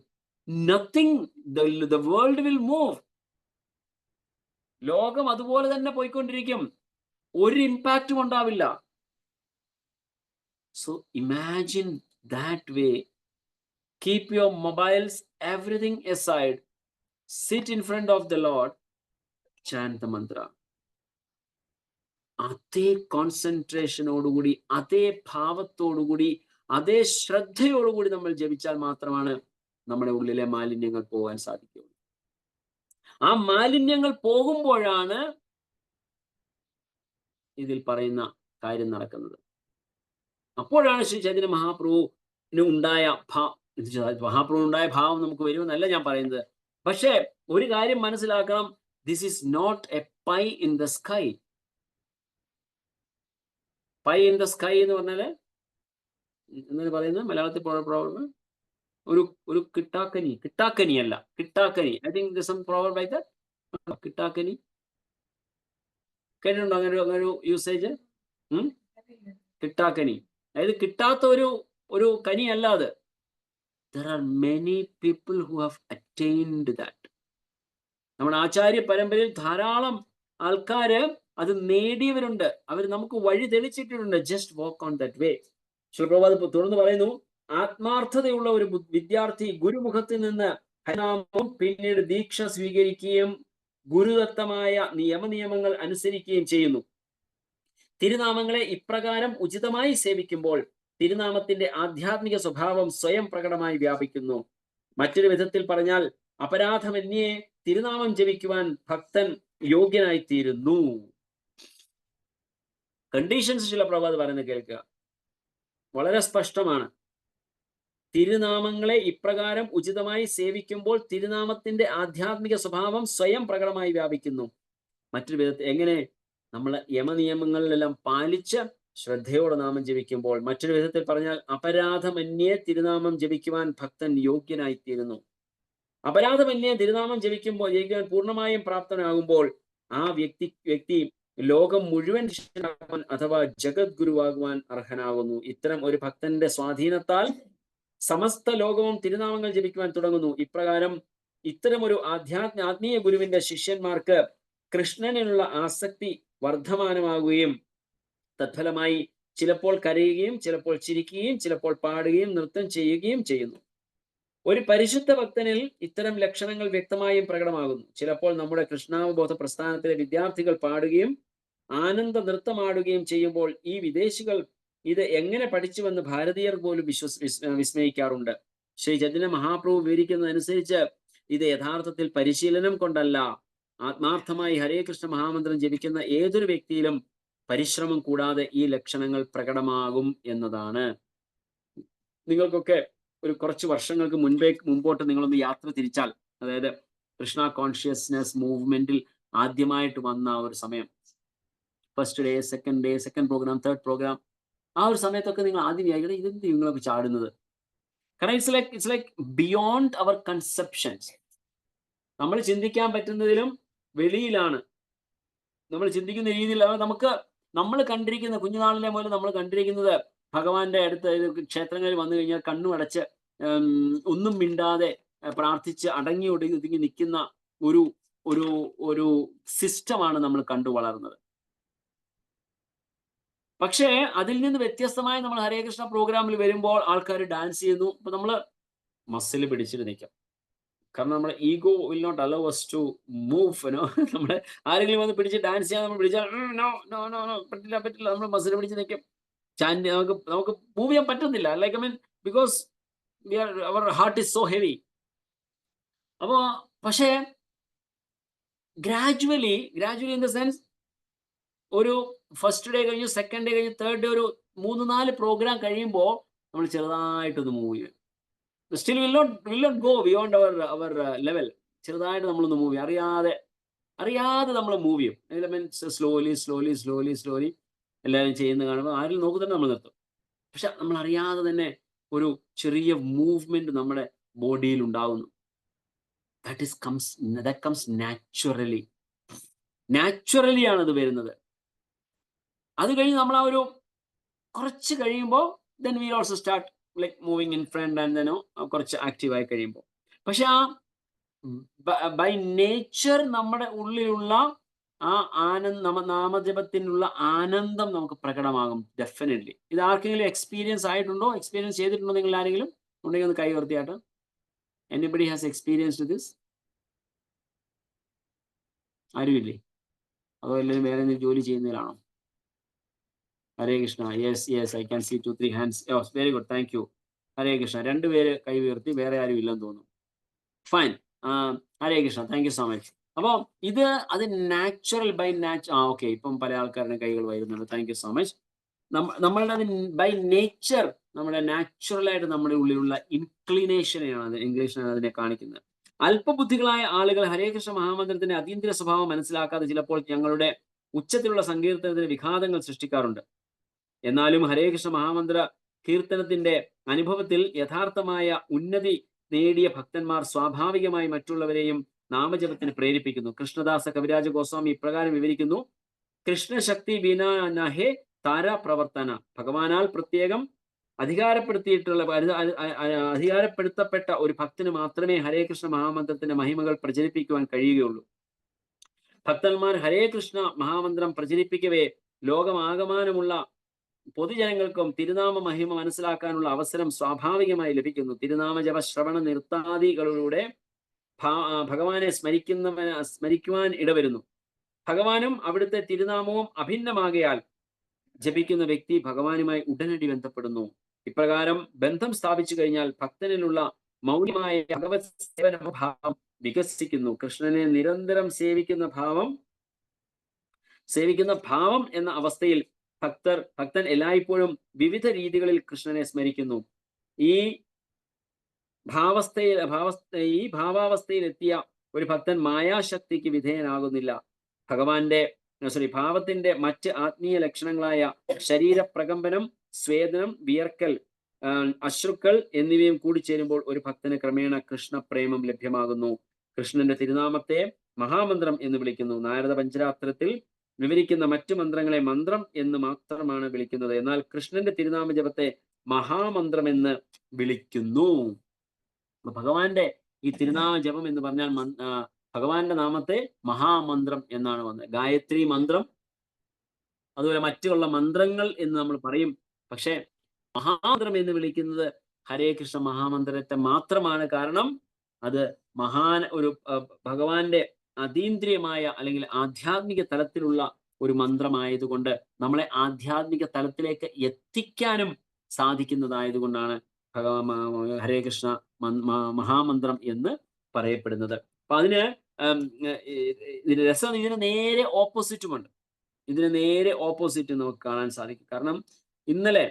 Nothing. the world will move. ലോകം അതുപോലെ തന്നെ പോയിക്കൊണ്ടിരിക്കും, ഒരു ഇമ്പാക്റ്റും ഉണ്ടാവില്ല. So imagine that way. Keep your mobiles, everything aside, sit in front of the Lord, chant the mantra. അതേ കോൺസെൻട്രേഷനോടുകൂടി, അതേ ഭാവത്തോടുകൂടി, അതേ ശ്രദ്ധയോടുകൂടി നമ്മൾ ജപിച്ചാൽ മാത്രമാണ് നമ്മുടെ ഉള്ളിലെ മാലിന്യങ്ങൾ പോകാൻ സാധിക്കുകയുള്ളൂ. ആ മാലിന്യങ്ങൾ പോകുമ്പോഴാണ് ഇതിൽ പറയുന്ന കാര്യം നടക്കുന്നത്. അപ്പോഴാണ് ശ്രീ ചൈതന്യ മഹാപ്രഭുവിന് ഉണ്ടായ ഭാവം നമുക്ക് വരുമെന്നല്ല ഞാൻ പറയുന്നത്. പക്ഷേ ഒരു കാര്യം മനസ്സിലാക്കണം, this is not a pie in the sky. Pie in the sky എന്ന് പറഞ്ഞാല് എന്താണ് പറയുന്നത് മലയാളത്തിൽ? ഒരു കിട്ടാക്കനി അല്ല, കിട്ടാക്കനി. I think some proverb like that. കിട്ടാക്കനി കേട്ടിട്ടുണ്ടോ അങ്ങനെ ഒരു യൂസേജ്? കിട്ടാക്കനി, അതായത് കിട്ടാത്ത ഒരു കനി അല്ല അത്. There are many people who have attained that. നമ്മുടെ ആചാര്യ പരമ്പരയിൽ ധാരാളം ആൾക്കാര് അത് നേടിയവരുണ്ട്, അവർ നമുക്ക് വഴി തെളിച്ചിട്ടുണ്ട്. Just walk on that way. Shri Prabhupad തുടർന്ന് പറയുന്നു, ആത്മാർത്ഥതയുള്ള ഒരു വിദ്യാർത്ഥി ഗുരുമുഖത്തിൽ നിന്ന് ഹരിനാമവും പിന്നീട് ദീക്ഷ സ്വീകരിക്കുകയും ഗുരുദത്തമായ നിയമങ്ങൾ അനുസരിക്കുകയും ചെയ്യുന്നു. തിരുനാമങ്ങളെ ഇപ്രകാരം ഉചിതമായി സേവിക്കുമ്പോൾ തിരുനാമത്തിന്റെ ആധ്യാത്മിക സ്വഭാവം സ്വയം പ്രകടമായി വ്യാപിക്കുന്നു. മറ്റൊരു വിധത്തിൽ പറഞ്ഞാൽ, അപരാധമന്യേ തിരുനാമം ജപിക്കുവാൻ ഭക്തൻ യോഗ്യനായിത്തീരുന്നു. കണ്ടീഷൻസ് ചില പ്രഭാത് പറയുന്നത് കേൾക്കുക, വളരെ സ്പഷ്ടമാണ്. തിരുനാമങ്ങളെ ഇപ്രകാരം ഉചിതമായി സേവിക്കുമ്പോൾ തിരുനാമത്തിന്റെ ആധ്യാത്മിക സ്വഭാവം സ്വയം പ്രകടമായി വ്യാപിക്കുന്നു. മറ്റൊരു വിധത്തിൽ എങ്ങനെ? നമ്മൾ യമനിയമങ്ങളിലെല്ലാം പാലിച്ച് ശ്രദ്ധയോടെ നാമം ജപിക്കുമ്പോൾ. മറ്റൊരു വിധത്തിൽ പറഞ്ഞാൽ, അപരാധമന്യേ തിരുനാമം ജപിക്കുവാൻ ഭക്തൻ യോഗ്യനായിത്തീരുന്നു. അപരാധമന്യേ തിരുനാമം ജപിക്കുമ്പോൾ ജയിക്കുവാൻ പൂർണ്ണമായും പ്രാപ്തനാകുമ്പോൾ ആ വ്യക്തി ലോകം മുഴുവൻ ശിഷ്യനാകുവാൻ അഥവാ ജഗദ്ഗുരുവാകുവാൻ അർഹനാകുന്നു. ഇത്തരം ഒരു ഭക്തന്റെ സ്വാധീനത്താൽ സമസ്ത ലോകവും തിരുനാമങ്ങൾ ജപിക്കുവാൻ തുടങ്ങുന്നു. ഇപ്രകാരം ഇത്തരം ഒരു ആത്മീയ ഗുരുവിന്റെ ശിഷ്യന്മാർക്ക് കൃഷ്ണനിലുള്ള ആസക്തി വർദ്ധമാനമാകുകയും തത്ഫലമായി ചിലപ്പോൾ കരയുകയും ചിലപ്പോൾ ചിരിക്കുകയും ചിലപ്പോൾ പാടുകയും നൃത്തം ചെയ്യുകയും ചെയ്യുന്നു. ഒരു പരിശുദ്ധ ഭക്തനിൽ ഇത്തരം ലക്ഷണങ്ങൾ വ്യക്തമായും പ്രകടമാകുന്നു. ചിലപ്പോൾ നമ്മുടെ കൃഷ്ണാവബോധ പ്രസ്ഥാനത്തിലെ വിദ്യാർത്ഥികൾ പാടുകയും ആനന്ദ നൃത്തമാടുകയും ചെയ്യുമ്പോൾ ഈ വിദേശികൾ ഇത് എങ്ങനെ പഠിച്ചുവെന്ന് ഭാരതീയർ പോലും വിസ്മയിക്കാറുണ്ട്. ശ്രീ ചൈതന്യ മഹാപ്രഭു വിവരിക്കുന്നതനുസരിച്ച് ഇത് യഥാർത്ഥത്തിൽ പരിശീലനം കൊണ്ടല്ല, ആത്മാർത്ഥമായി ഹരേ കൃഷ്ണ മഹാമന്ത്രം ജപിക്കുന്ന ഏതൊരു വ്യക്തിയിലും പരിശ്രമം കൂടാതെ ഈ ലക്ഷണങ്ങൾ പ്രകടമാകും എന്നതാണ്. നിങ്ങൾക്കൊക്കെ ഒരു കുറച്ച് വർഷങ്ങൾക്ക് മുമ്പോട്ട് നിങ്ങളൊന്ന് യാത്ര തിരിച്ചാൽ, അതായത് കൃഷ്ണ കോൺഷ്യസ്നെസ് മൂവ്മെന്റിൽ ആദ്യമായിട്ട് വന്ന ഒരു സമയം, first day, second programme, third programme, ആ ഒരു സമയത്തൊക്കെ നിങ്ങൾ ആദ്യം വിചാരിക്കണം ഇതെന്ത് നിങ്ങളൊക്കെ ചാടുന്നത്. കാരണം it's like beyond our conceptions. നമ്മൾ ചിന്തിക്കാൻ പറ്റുന്നതിലും വെളിയിലാണ്. നമ്മൾ ചിന്തിക്കുന്ന രീതിയിൽ നമ്മൾ കണ്ടിരിക്കുന്ന കുഞ്ഞുനാളിലെ മുതൽ നമ്മൾ കണ്ടിരിക്കുന്നത് ഭഗവാന്റെ അടുത്ത് ക്ഷേത്രങ്ങളിൽ വന്നു കഴിഞ്ഞാൽ കണ്ണു അടച്ച് ഒന്നും മിണ്ടാതെ പ്രാർത്ഥിച്ച് അടങ്ങി ഒതുങ്ങി നിൽക്കുന്ന ഒരു ഒരു ഒരു സിസ്റ്റമാണ് നമ്മൾ കണ്ടു വളർന്നത്. പക്ഷേ അതിൽ നിന്ന് വ്യത്യസ്തമായി നമ്മൾ ഹരേ കൃഷ്ണ പ്രോഗ്രാമിൽ വരുമ്പോൾ ആൾക്കാർ ഡാൻസ് ചെയ്യുന്നു. അപ്പൊ നമ്മൾ മസിൽ പിടിച്ചിട്ട് നിൽക്കാം. കാരണം നമ്മുടെ ego will not allow us to move. നമ്മളെ ആരെങ്കിലും വന്ന് പിടിച്ച് ഡാൻസ് ചെയ്യാൻ നമ്മൾ പിടിച്ചാൽ പറ്റില്ല, നമ്മൾ മസിൽ പിടിച്ച് നിൽക്കും. നമുക്ക് മൂവ് ചെയ്യാൻ പറ്റുന്നില്ല. Like I mean because our heart is so heavy. അപ്പോ പക്ഷേ ഗ്രാജുവലി ഇൻ ദ സെൻസ് ഒരു ഫസ്റ്റ് ഡേ കഴിഞ്ഞു, സെക്കൻഡ് ഡേ കഴിഞ്ഞു, തേർഡ് ഡേ ഒരു 3-4 പ്രോഗ്രാം കഴിയുമ്പോൾ നമ്മൾ ചെറുതായിട്ടൊന്ന് മൂവ് ചെയ്യും. Still will not go beyond our level. ചെറുതായിട്ട് നമ്മളൊന്ന് മൂവ് ചെയ്യും, അറിയാതെ നമ്മൾ മൂവ് ചെയ്യും. മീൻസ് സ്ലോലി എല്ലാവരും ചെയ്യുന്ന കാണുമ്പോൾ ആരും നോക്കി തന്നെ നമ്മൾ നിർത്തും. പക്ഷെ നമ്മൾ അറിയാതെ തന്നെ ഒരു ചെറിയ മൂവ്മെന്റ് നമ്മുടെ ബോഡിയിൽ ഉണ്ടാകുന്നു. that comes naturally ആണ് അത് വരുന്നത്. അത് കഴിഞ്ഞ് നമ്മൾ ആ ഒരു കുറച്ച് കഴിയുമ്പോൾ then we also start like moving in front and then കുറച്ച് ആക്റ്റീവായി കഴിയുമ്പോൾ. പക്ഷെ ആ ബൈ നേച്ചർ നമ്മുടെ ഉള്ളിലുള്ള ആ നാമജപത്തിനുള്ള ആനന്ദം നമുക്ക് പ്രകടമാകും ഡെഫിനറ്റ്ലി. ഇത് ആർക്കെങ്കിലും എക്സ്പീരിയൻസ് ചെയ്തിട്ടുണ്ടോ? നിങ്ങൾ ആരെങ്കിലും ഉണ്ടെങ്കിൽ ഒന്ന് കൈ ഉയർത്തിയാട്ട്. Anybody has experienced this? ആരുമില്ലേ? അതോ എല്ലാവരും വേറെ എന്തെങ്കിലും ജോലി ചെയ്യുന്നതിലാണോ? Hare Krishna. Yes I can see 2-3 hands. Very good, thank you. Hare Krishna. 2 പേര് കൈ ഉയർത്തി, വേറെ ആരും ഇല്ലെന്ന് തോന്നുന്നു. Fine. Hare Krishna, thank you so much. അപ്പോൾ അത് നാച്ചുറൽ ഓക്കെ, ഇപ്പം പല ആൾക്കാരുടെ കൈകൾ വരുന്നുണ്ട്. Thank you so much. നമ്മളുടെ അത് ബൈ നേച്ചർ, നമ്മുടെ നാച്ചുറലായിട്ട് നമ്മുടെ ഉള്ളിലുള്ള ഇൻക്ലിനേഷനെയാണ് ഇംഗ്ലീഷിലാണ് അതിനെ കാണിക്കുന്നത്. അല്പബുദ്ധികളായ ആളുകൾ ഹരേ കൃഷ്ണ മഹാമന്ത്രത്തിന്റെ അതീന്ദ്ര സ്വഭാവം മനസ്സിലാക്കാതെ ചിലപ്പോൾ ഞങ്ങളുടെ ഉച്ചത്തിലുള്ള സങ്കീർത്തനത്തിന് വിഘാതങ്ങൾ സൃഷ്ടിക്കാറുണ്ട്. എന്നാലും ഹരേ കൃഷ്ണ മഹാമന്ത്ര കീർത്തനത്തിന്റെ അനുഭവത്തിൽ യഥാർത്ഥമായ ഉന്നതി നേടിയ ഭക്തന്മാർ സ്വാഭാവികമായി മറ്റുള്ളവരെയും നാമജപത്തിന് പ്രേരിപ്പിക്കുന്നു. കൃഷ്ണദാസ കവിരാജ ഗോസ്വാമി ഇപ്രകാരം വിവരിക്കുന്നു: കൃഷ്ണശക്തി വിനാ നഹേ താര പ്രവർത്തന. ഭഗവാനാൽ പ്രത്യേകം അധികാരപ്പെടുത്തപ്പെട്ട ഒരു ഭക്തന് മാത്രമേ ഹരേ കൃഷ്ണ മഹാമന്ത്രത്തിന്റെ മഹിമകൾ പ്രചരിപ്പിക്കുവാൻ കഴിയുകയുള്ളൂ. ഭക്തന്മാർ ഹരേ കൃഷ്ണ മഹാമന്ത്രം പ്രചരിപ്പിക്കവേ ലോകമാകമാനമുള്ള പൊതുജനങ്ങൾക്കും തിരുനാമ മഹിമ മനസ്സിലാക്കാനുള്ള അവസരം സ്വാഭാവികമായി ലഭിക്കുന്നു. തിരുനാമ ജപ ശ്രവണ നൃത്താദികളിലൂടെ ഭഗവാനെ സ്മരിക്കുവാൻ ഇടവരുന്നു. ഭഗവാനും അവിടുത്തെ തിരുനാമവും അഭിന്നമാകയാൽ ജപിക്കുന്ന വ്യക്തി ഭഗവാനുമായി ഉടനടി ബന്ധപ്പെടുന്നു. ഇപ്രകാരം ബന്ധം സ്ഥാപിച്ചു കഴിഞ്ഞാൽ ഭക്തനിലുള്ള മൗലികമായ ഭഗവത് സേവന ഭാവം വികസിക്കുന്നു. കൃഷ്ണനെ നിരന്തരം സേവിക്കുന്ന ഭാവം എന്ന അവസ്ഥയിൽ ഭക്തൻ എല്ലായ്പ്പോഴും വിവിധ രീതികളിൽ കൃഷ്ണനെ സ്മരിക്കുന്നു. ഈ ഭാവാവസ്ഥയിൽ എത്തിയ ഒരു ഭക്തൻ മായാശക്തിക്ക് വിധേയനാകുന്നില്ല. ഭാവത്തിന്റെ മറ്റ് ആത്മീയ ലക്ഷണങ്ങളായ ശരീരപ്രകമ്പനം, സ്വേദനം, വിയർക്കൽ, അശ്രുക്കൾ എന്നിവയും കൂടിച്ചേരുമ്പോൾ ഒരു ഭക്തന് ക്രമേണ കൃഷ്ണപ്രേമം ലഭ്യമാകുന്നു. കൃഷ്ണന്റെ തിരുനാമത്തെ മഹാമന്ത്രം എന്ന് വിളിക്കുന്നു. നാരദ പഞ്ചരാത്രത്തിൽ വിവരിക്കുന്ന മറ്റു മന്ത്രങ്ങളെ മന്ത്രം എന്ന് മാത്രമാണ് വിളിക്കുന്നത്. എന്നാൽ കൃഷ്ണന്റെ തിരുനാമ ജപത്തെ മഹാമന്ത്രം എന്ന് വിളിക്കുന്നു. ഭഗവാന്റെ ഈ തിരുനാമ ജപം എന്ന് പറഞ്ഞാൽ ഭഗവാന്റെ നാമത്തെ മഹാമന്ത്രം എന്നാണ് വന്നത്. ഗായത്രി മന്ത്രം, അതുപോലെ മറ്റുള്ള മന്ത്രങ്ങൾ എന്ന് നമ്മൾ പറയും. പക്ഷെ മഹാമന്ത്രം എന്ന് വിളിക്കുന്നത് ഹരേ കൃഷ്ണ മഹാമന്ത്രത്തെ മാത്രമാണ്. കാരണം അത് ഒരു ഭഗവാന്റെ അതീന്ദ്രിയമായ അല്ലെങ്കിൽ ആധ്യാത്മിക തലത്തിലുള്ള ഒരു മന്ത്രമായതുകൊണ്ട് നമ്മളെ ആധ്യാത്മിക തലത്തിലേക്ക് എത്തിക്കാനും സാധിക്കുന്നതായതുകൊണ്ടാണ് ഹരേ കൃഷ്ണ മഹാമന്ത്രം എന്ന് പറയപ്പെടുന്നത്. അപ്പൊ അതിന് ഇതിന്റെ രസം, ഇതിന് നേരെ ഓപ്പോസിറ്റുമുണ്ട്. ഇതിന് നേരെ ഓപ്പോസിറ്റ് നമുക്ക് കാണാൻ സാധിക്കും. കാരണം ഇന്നലെ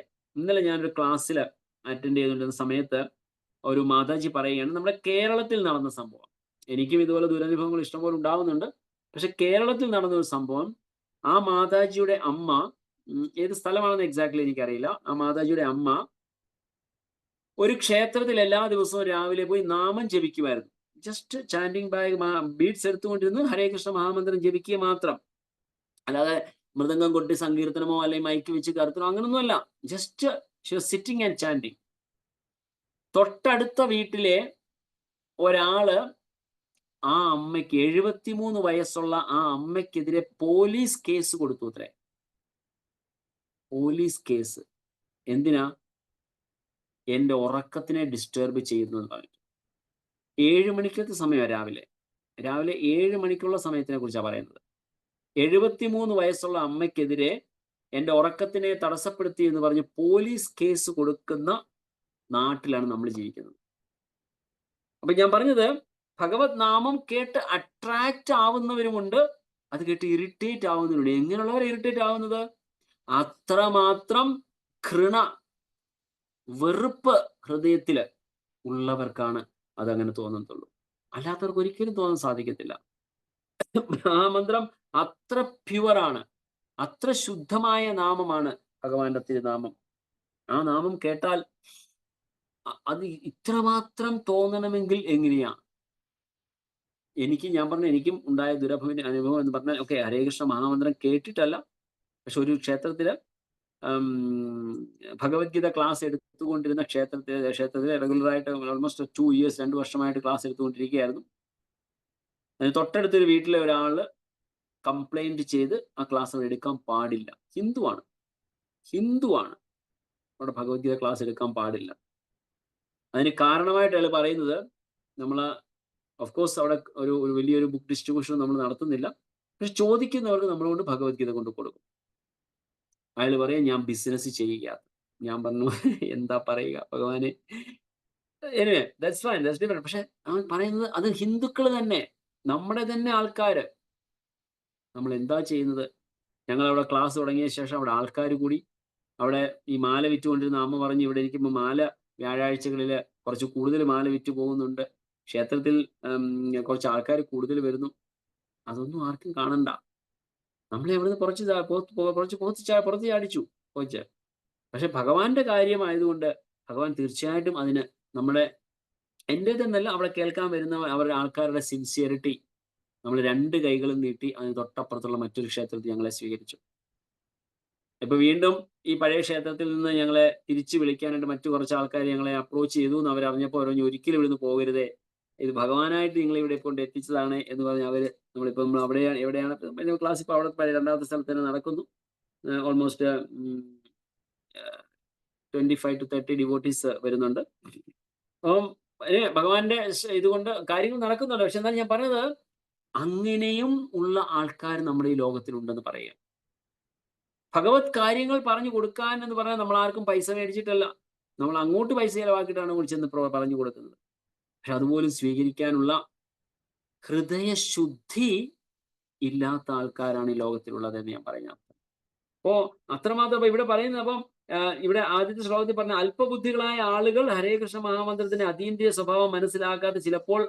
ഞാനൊരു ക്ലാസ്സിൽ അറ്റൻഡ് ചെയ്തുകൊണ്ടിരുന്ന സമയത്ത് ഒരു മാതാജി പറയുകയാണ്, നമ്മുടെ കേരളത്തിൽ നടന്ന സംഭവം. എനിക്കും ഇതുപോലെ ദുരനുഭവങ്ങൾ ഇഷ്ടംപോലെ ഉണ്ടാവുന്നുണ്ട്. പക്ഷെ കേരളത്തിൽ നടന്ന ഒരു സംഭവം, ആ മാതാജിയുടെ അമ്മ, ഏത് സ്ഥലമാണെന്ന് എക്സാക്ട്ലി എനിക്കറിയില്ല, ആ മാതാജിയുടെ അമ്മ ഒരു ക്ഷേത്രത്തിൽ എല്ലാ ദിവസവും രാവിലെ പോയി നാമം ജപിക്കുമായിരുന്നു. ജസ്റ്റ് ചാൻഡിങ് ബാഗ് ബീഡ്സ് എടുത്തുകൊണ്ടിരുന്ന് ഹരേ കൃഷ്ണ മഹാമന്ത്രം ജപിക്കുക മാത്രം. അല്ലാതെ മൃദംഗം കൊട്ടി സങ്കീർത്തനമോ അല്ലെങ്കിൽ മൈക്ക് വെച്ച് കറുത്തനോ അങ്ങനൊന്നുമല്ല. Just she was sitting and chanting. തൊട്ടടുത്ത വീട്ടിലെ ഒരാള് ആ അമ്മയ്ക്ക് 73 വയസ്സുള്ള ആ അമ്മയ്ക്കെതിരെ പോലീസ് കേസ് കൊടുത്തു അത്രേ. Police case. എന്തിനാ? എന്റെ ഉറക്കത്തിനെ ഡിസ്റ്റർബ് ചെയ്യുന്നു എന്ന് പറഞ്ഞു. 7 മണിക്കത്തെ സമയം, രാവിലെ 7 മണിക്കുള്ള സമയത്തിനെ കുറിച്ചാണ് പറയുന്നത്. 73 വയസ്സുള്ള അമ്മയ്ക്കെതിരെ എന്റെ ഉറക്കത്തിനെ തടസ്സപ്പെടുത്തി എന്ന് പറഞ്ഞ് പോലീസ് കേസ് കൊടുക്കുന്ന നാട്ടിലാണ് നമ്മൾ ജീവിക്കുന്നത്. അപ്പൊ ഞാൻ പറഞ്ഞത്, ഭഗവത് നാമം കേട്ട് അട്രാക്റ്റ് ആവുന്നവരുമുണ്ട്, അത് കേട്ട് ഇറിറ്റേറ്റ് ആവുന്നവരുണ്ട്. എങ്ങനെയുള്ളവർ ഇറിറ്റേറ്റ് ആവുന്നത്? അത്രമാത്രം ഘൃണ, വെറുപ്പ് ഹൃദയത്തില് ഉള്ളവർക്കാണ് അതങ്ങനെ തോന്നുന്നുള്ളൂ. അല്ലാത്തവർക്ക് ഒരിക്കലും തോന്നാൻ സാധിക്കത്തില്ല. ആ മന്ത്രം അത്ര പ്യുവറാണ്, അത്ര ശുദ്ധമായ നാമമാണ് ഭഗവാന്റെ തിരുനാമം. ആ നാമം കേട്ടാൽ അത് ഇത്രമാത്രം തോന്നണമെങ്കിൽ എങ്ങനെയാ? എനിക്കും ഉണ്ടായ അനുഭവം എന്ന് പറഞ്ഞാൽ, ഓക്കെ, ഹരേ കൃഷ്ണ മഹാമന്ത്രം കേട്ടിട്ടല്ല, പക്ഷെ ഒരു ക്ഷേത്രത്തില് ഭഗവത്ഗീത ക്ലാസ് എടുത്തുകൊണ്ടിരുന്ന ക്ഷേത്രത്തിൽ റെഗുലറായിട്ട് ഓൾമോസ്റ്റ് 2 years 2 വർഷമായിട്ട് ക്ലാസ് എടുത്തുകൊണ്ടിരിക്കുകയായിരുന്നു. അതിന് തൊട്ടടുത്തൊരു വീട്ടിലെ ഒരാള് കംപ്ലൈന്റ് ചെയ്ത് ആ ക്ലാസ് അവിടെ എടുക്കാൻ പാടില്ല. ഹിന്ദുവാണ്, അവിടെ ഭഗവത്ഗീത ക്ലാസ് എടുക്കാൻ പാടില്ല. അതിന് കാരണമായിട്ട് അയാൾ പറയുന്നത്, നമ്മൾ ഓഫ്കോഴ്സ് അവിടെ ഒരു വലിയൊരു ബുക്ക് ഡിസ്ട്രിബ്യൂഷൻ നമ്മൾ നടത്തുന്നില്ല, പക്ഷെ ചോദിക്കുന്നവർക്ക് നമ്മളോട് ഭഗവത്ഗീത കൊണ്ട് കൊടുക്കും. അയാൾ പറയാം, ഞാൻ ബിസിനസ് ചെയ്യുക. ഞാൻ പറഞ്ഞു, എന്താ പറയുക ഭഗവാനെ. Anyway, that's fine, that's different. പക്ഷെ അവൻ പറയുന്നത് അത് ഹിന്ദുക്കൾ തന്നെ, നമ്മുടെ തന്നെ ആൾക്കാര്. നമ്മൾ എന്താ ചെയ്യുന്നത്? ഞങ്ങൾ അവിടെ ക്ലാസ് തുടങ്ങിയ ശേഷം അവിടെ ആൾക്കാർ കൂടി. അവിടെ ഈ മാല വിറ്റുകൊണ്ടിരുന്ന അമ്മ പറഞ്ഞു, ഇവിടെ ഇരിക്കുമ്പോൾ മാല വ്യാഴാഴ്ചകളിൽ കുറച്ച് കൂടുതൽ മാല വിറ്റ് പോകുന്നുണ്ട്, ക്ഷേത്രത്തിൽ കുറച്ച് ആൾക്കാർ കൂടുതൽ വരുന്നു. അതൊന്നും ആർക്കും കാണണ്ട. നമ്മളെ എവിടുന്ന് പുറത്ത് ചാടിച്ചു കൊച്ച്. പക്ഷെ ഭഗവാന്റെ കാര്യമായതുകൊണ്ട് ഭഗവാൻ തീർച്ചയായിട്ടും അതിന് എന്റേതെന്നല്ല, അവിടെ കേൾക്കാൻ വരുന്ന അവരുടെ ആൾക്കാരുടെ സിൻസിയറിറ്റി, നമ്മൾ 2 കൈകളും നീട്ടി അതിന് തൊട്ടപ്പുറത്തുള്ള മറ്റൊരു ക്ഷേത്രത്തിൽ ഞങ്ങളെ സ്വീകരിച്ചു. ഇപ്പൊ വീണ്ടും ഈ പഴയ ക്ഷേത്രത്തിൽ നിന്ന് ഞങ്ങളെ തിരിച്ചു വിളിക്കാനായിട്ട് മറ്റു കുറച്ച് ആൾക്കാർ ഞങ്ങളെ അപ്രോച്ച് ചെയ്തു എന്ന് അവരറിഞ്ഞപ്പോൾ പറഞ്ഞു, ഒരിക്കലും ഇവിടുന്ന് പോകരുതേ, ഇത് ഭഗവാനായിട്ട് നിങ്ങൾ ഇവിടെ കൊണ്ട് എത്തിച്ചതാണ് എന്ന് പറഞ്ഞ് അവര് നമ്മൾ എവിടെയാണ് ക്ലാസ് ഇപ്പൊ അവിടെ 2ാമത്തെ സ്ഥലത്ത് തന്നെ നടക്കുന്നു. ഓൾമോസ്റ്റ് 25 to 30 ഡിവോട്ടീസ് വരുന്നുണ്ട്. അപ്പം ഭഗവാന്റെ ഇതുകൊണ്ട് കാര്യങ്ങൾ നടക്കുന്നുണ്ട്. പക്ഷെ എന്നാൽ ഞാൻ പറഞ്ഞത്, അങ്ങനെയും ഉള്ള ആൾക്കാർ നമ്മുടെ ഈ ലോകത്തിലുണ്ടെന്ന് പറയുക. ഭഗവത് കാര്യങ്ങൾ പറഞ്ഞു കൊടുക്കാൻ എന്ന് പറഞ്ഞാൽ നമ്മൾ ആർക്കും പൈസ മേടിച്ചിട്ടല്ല, നമ്മൾ അങ്ങോട്ട് പൈസ ചെലവാക്കിയിട്ടാണ് വിളിച്ചെന്ന് പറഞ്ഞു കൊടുക്കുന്നത്. പക്ഷെ അതുപോലും സ്വീകരിക്കാനുള്ള ഹൃദയശുദ്ധി ഇല്ലാത്ത ആൾക്കാരാണ് ഈ ലോകത്തിലുള്ളത് എന്ന് ഞാൻ പറയാം. അപ്പോ അത്രമാത്രം ഇവിടെ പറയുന്നത്. അപ്പം ഇവിടെ ആദ്യത്തെ ശ്ലോകത്തിൽ പറഞ്ഞ അല്പബുദ്ധികളായ ആളുകൾ ഹരേ കൃഷ്ണ മഹാമന്ത്രത്തിന്റെ അതീന്ദ്രിയ സ്വഭാവം മനസ്സിലാക്കാതെ ചിലപ്പോൾ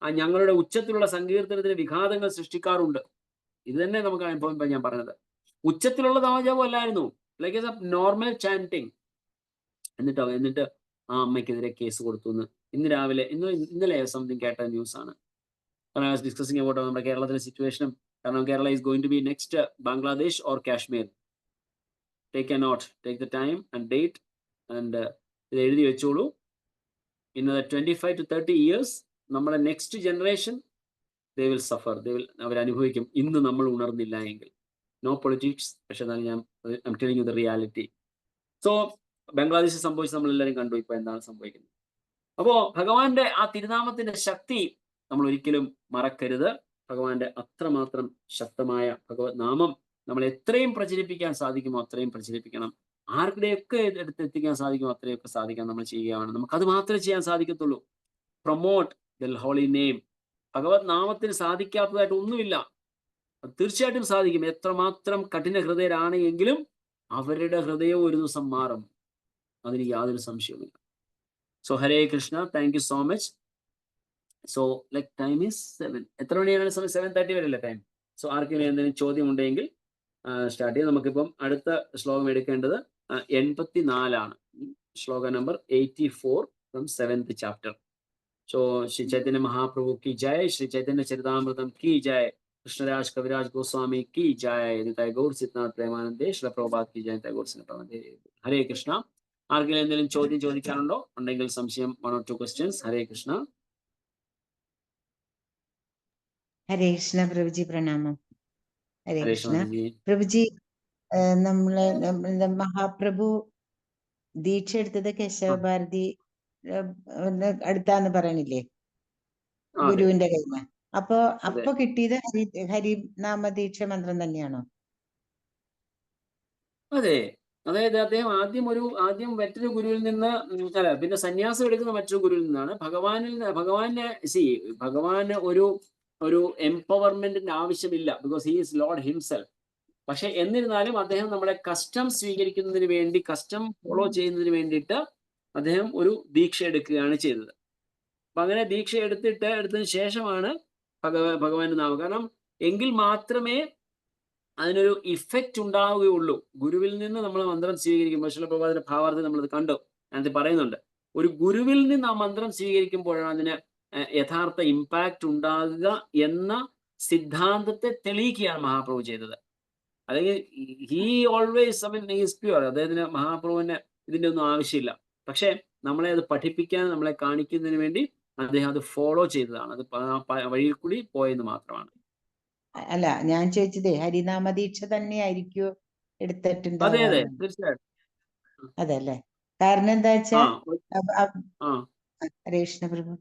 ഞങ്ങളുടെ ഉച്ചത്തിലുള്ള സങ്കീർത്തനത്തിന് വിഘാതങ്ങൾ സൃഷ്ടിക്കാറുണ്ട്. ഇത് തന്നെ നമുക്ക് അനുഭവം ഞാൻ പറഞ്ഞത്. ഉച്ചത്തിലുള്ള നാമജപം അല്ലായിരുന്നു, ലൈക്ക് എ നോർമൽ ചാന്റിങ്. എന്നിട്ട് ആ അമ്മയ്ക്കെതിരെ കേസ് കൊടുത്തു എന്ന് ഇന്നലെ സംതിങ് കേട്ട ന്യൂസ് ആണ്. ഡിസ്കസിങ് അബൌട്ട് നമ്മുടെ കേരളത്തിലെ സിറ്റുവേഷനും. കാരണം Kerala is going to be next Bangladesh or Kashmir. Take a note, take the time and date and ഇത് എഴുതി വെച്ചോളൂ. ഇന്ന് 25 to 30 years നമ്മുടെ next generation they will suffer, അവരനുഭവിക്കും ഇന്ന് നമ്മൾ ഉണർന്നില്ല എങ്കിൽ. നോ പൊളിറ്റിക്സ്, പക്ഷെ എന്നാലും I'm telling you the reality. So ബംഗ്ലാദേശിൽ സംഭവിച്ച് നമ്മളെല്ലാവരും കണ്ടു ഇപ്പൊ എന്താണ് സംഭവിക്കുന്നത്. അപ്പോ ഭഗവാന്റെ ആ തിരുനാമത്തിന്റെ ശക്തി നമ്മൾ ഒരിക്കലും മറക്കരുത്. ഭഗവാന്റെ അത്രമാത്രം ശക്തമായ ഭഗവത് നാമം നമ്മൾ എത്രയും പ്രചരിപ്പിക്കാൻ സാധിക്കുമോ അത്രയും പ്രചരിപ്പിക്കണം. ആരുടെയൊക്കെ എത്തിക്കാൻ സാധിക്കുമോ അത്രയൊക്കെ സാധിക്കാൻ നമ്മൾ ചെയ്യുകയാണ്. നമുക്കത് മാത്രമേ ചെയ്യാൻ സാധിക്കത്തുള്ളൂ. Promote the holy name. ഭഗവത് നാമത്തിന് സാധിക്കാത്തതായിട്ട് ഒന്നുമില്ല. തീർച്ചയായിട്ടും സാധിക്കും. എത്രമാത്രം കഠിന ഹൃദയരാണ് എങ്കിലും അവരുടെ ഹൃദയം ഒരു ദിവസം മാറും, അതിന് യാതൊരു സംശയവുമില്ല. So Hare Krishna, thank you so much. So like time is 7. എത്ര മണിയാണ് സമയം? 7:30 വരെയല്ലേ ടൈം? സോ ആർക്കെങ്കിലും എന്തെങ്കിലും ചോദ്യം ഉണ്ടെങ്കിൽ സ്റ്റാർട്ട് ചെയ്യാം. നമുക്കിപ്പം അടുത്ത ശ്ലോകം എടുക്കേണ്ടത് 84 ശ്ലോക number 84 from 7th chapter. So Shri Chaitanya Mahaprabhu की जय, श्री चैतन्य चरितामृतम की जय, कृष्णराज कविराज गोस्वामी की जय, निताय गौर सिद्धनाथ प्रेमानंदे, श्रील प्रभुपाद की जय, निताय गौर सिद्धनाथ प्रेमानंदे. ഹരേ കൃഷ്ണ. ആർക്കെങ്കിലും എന്തെങ്കിലും ചോദ്യം ചോദിക്കാനുണ്ടോ? ഉണ്ടെങ്കിൽ സംശയം 1 or 2 questions. ഹരേ കൃഷ്ണ. ഹരേ കൃഷ്ണ പ്രഭുജി, പ്രണാമം. ഹരേ ഹരേ കൃഷ്ണ കൃഷ്ണ. പ്രഭുജി. നമ്മള് മഹാപ്രഭു ദീക്ഷ എടുത്തത് കേശവ ഭാരതി അടുത്താന്ന് പറയണില്ലേ, ഗുരുവിന്റെ കയ്യിൽ. അപ്പൊ കിട്ടിയത് ഹരിനാമ ദീക്ഷ മന്ത്രം തന്നെയാണോ? അതെ, അതായത് അദ്ദേഹം ആദ്യം മറ്റൊരു ഗുരുവിൽ നിന്ന്, അല്ല, പിന്നെ സന്യാസം എടുക്കുന്ന മറ്റൊരു ഗുരുവിൽ നിന്നാണ്. ഭഗവാന് ഒരു എംപവർമെന്റിന്റെ ആവശ്യമില്ല, because he is Lord himself. പക്ഷെ എന്നിരുന്നാലും അദ്ദേഹം നമ്മുടെ കസ്റ്റം സ്വീകരിക്കുന്നതിന് വേണ്ടി, കസ്റ്റം ഫോളോ ചെയ്യുന്നതിന് വേണ്ടിയിട്ട് അദ്ദേഹം ഒരു ദീക്ഷ എടുക്കുകയാണ് ചെയ്തത്. അപ്പൊ അങ്ങനെ ദീക്ഷ എടുത്തതിന് ശേഷമാണ് ഭഗവാന്റെ നാമം. കാരണം എങ്കിൽ മാത്രമേ അതിനൊരു ഇഫക്റ്റ് ഉണ്ടാവുകയുള്ളൂ. ഗുരുവിൽ നിന്ന് നമ്മൾ മന്ത്രം സ്വീകരിക്കുമ്പോൾ, ശ്രീല പ്രഭുപാദിന്റെ ഭാവാർത്ഥത്തിൽ നമ്മളത് കണ്ടു, അതിനകത്ത് പറയുന്നുണ്ട്, ഒരു ഗുരുവിൽ നിന്ന് ആ മന്ത്രം സ്വീകരിക്കുമ്പോഴാണ് അതിന് യഥാർത്ഥ ഇമ്പാക്റ്റ് ഉണ്ടാകുക എന്ന സിദ്ധാന്തത്തെ തെളിയിക്കുകയാണ് മഹാപ്രഭു ചെയ്തത്. അല്ലെങ്കിൽ ഹി ഓൾവേസ് ഈസ് പ്യുവർ. അദ്ദേഹത്തിന്, മഹാപ്രഭുവിന് ഇതിന്റെ ഒന്നും ആവശ്യമില്ല. പക്ഷെ നമ്മളെ അത് പഠിപ്പിക്കാൻ, നമ്മളെ കാണിക്കുന്നതിന് വേണ്ടി അദ്ദേഹം അത് ഫോളോ ചെയ്തതാണ്. അത് വഴിയിൽ കൂടി പോയെന്ന് മാത്രമാണ്. അല്ല, ഞാൻ ചോദിച്ചതേ ഹരിനാമ ദീക്ഷ തന്നെ ആയിരിക്കോ എടുത്തിട്ടുണ്ടോ? അതെ അതെ, തീർച്ചയായിട്ടും. അതല്ലേ, കാരണം എന്താ വെച്ചാ ഹരേ കൃഷ്ണ പ്രഭു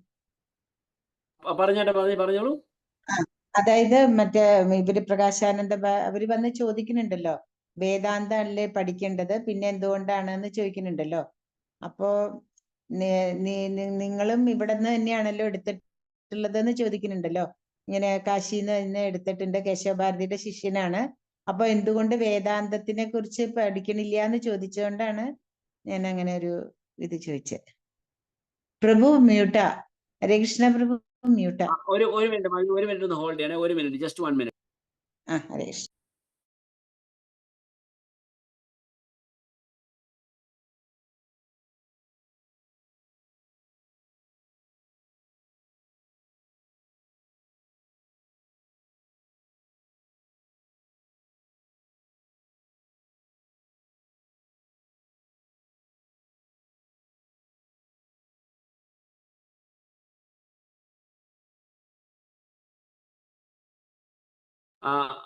പറഞ്ഞോളൂ. അതായത് മറ്റേ ഇവര് പ്രകാശാനന്ദ അവര് വന്ന് ചോദിക്കുന്നുണ്ടല്ലോ, വേദാന്തം അല്ലേ പഠിക്കേണ്ടത്, പിന്നെ എന്തുകൊണ്ടാണെന്ന് ചോദിക്കുന്നുണ്ടല്ലോ. അപ്പോ നിങ്ങളും ഇവിടെ നിന്ന് തന്നെയാണല്ലോ എടുത്തിട്ടുള്ളതെന്ന് ചോദിക്കുന്നുണ്ടല്ലോ. ഇങ്ങനെ കാശിന്ന് തന്നെ എടുത്തിട്ടുണ്ട്, കേശവഭാരതിയുടെ ശിഷ്യനാണ്. അപ്പൊ എന്തുകൊണ്ട് വേദാന്തത്തിനെ കുറിച്ച് പഠിക്കണില്ല എന്ന് ചോദിച്ചുകൊണ്ടാണ് ഞാൻ അങ്ങനെ ഒരു ഇത് ചോദിച്ചത്. പ്രഭു മ്യൂട്ടാ. ഹരേ കൃഷ്ണ പ്രഭു മ്യൂട്ടാ. ഒരു മിനിറ്റ് ഒന്ന് ഹോൾഡ് ചെയ്യണേ. ഒരു മിനിറ്റ്, ജസ്റ്റ് 1 minute. ഹരേ കൃഷ്ണ.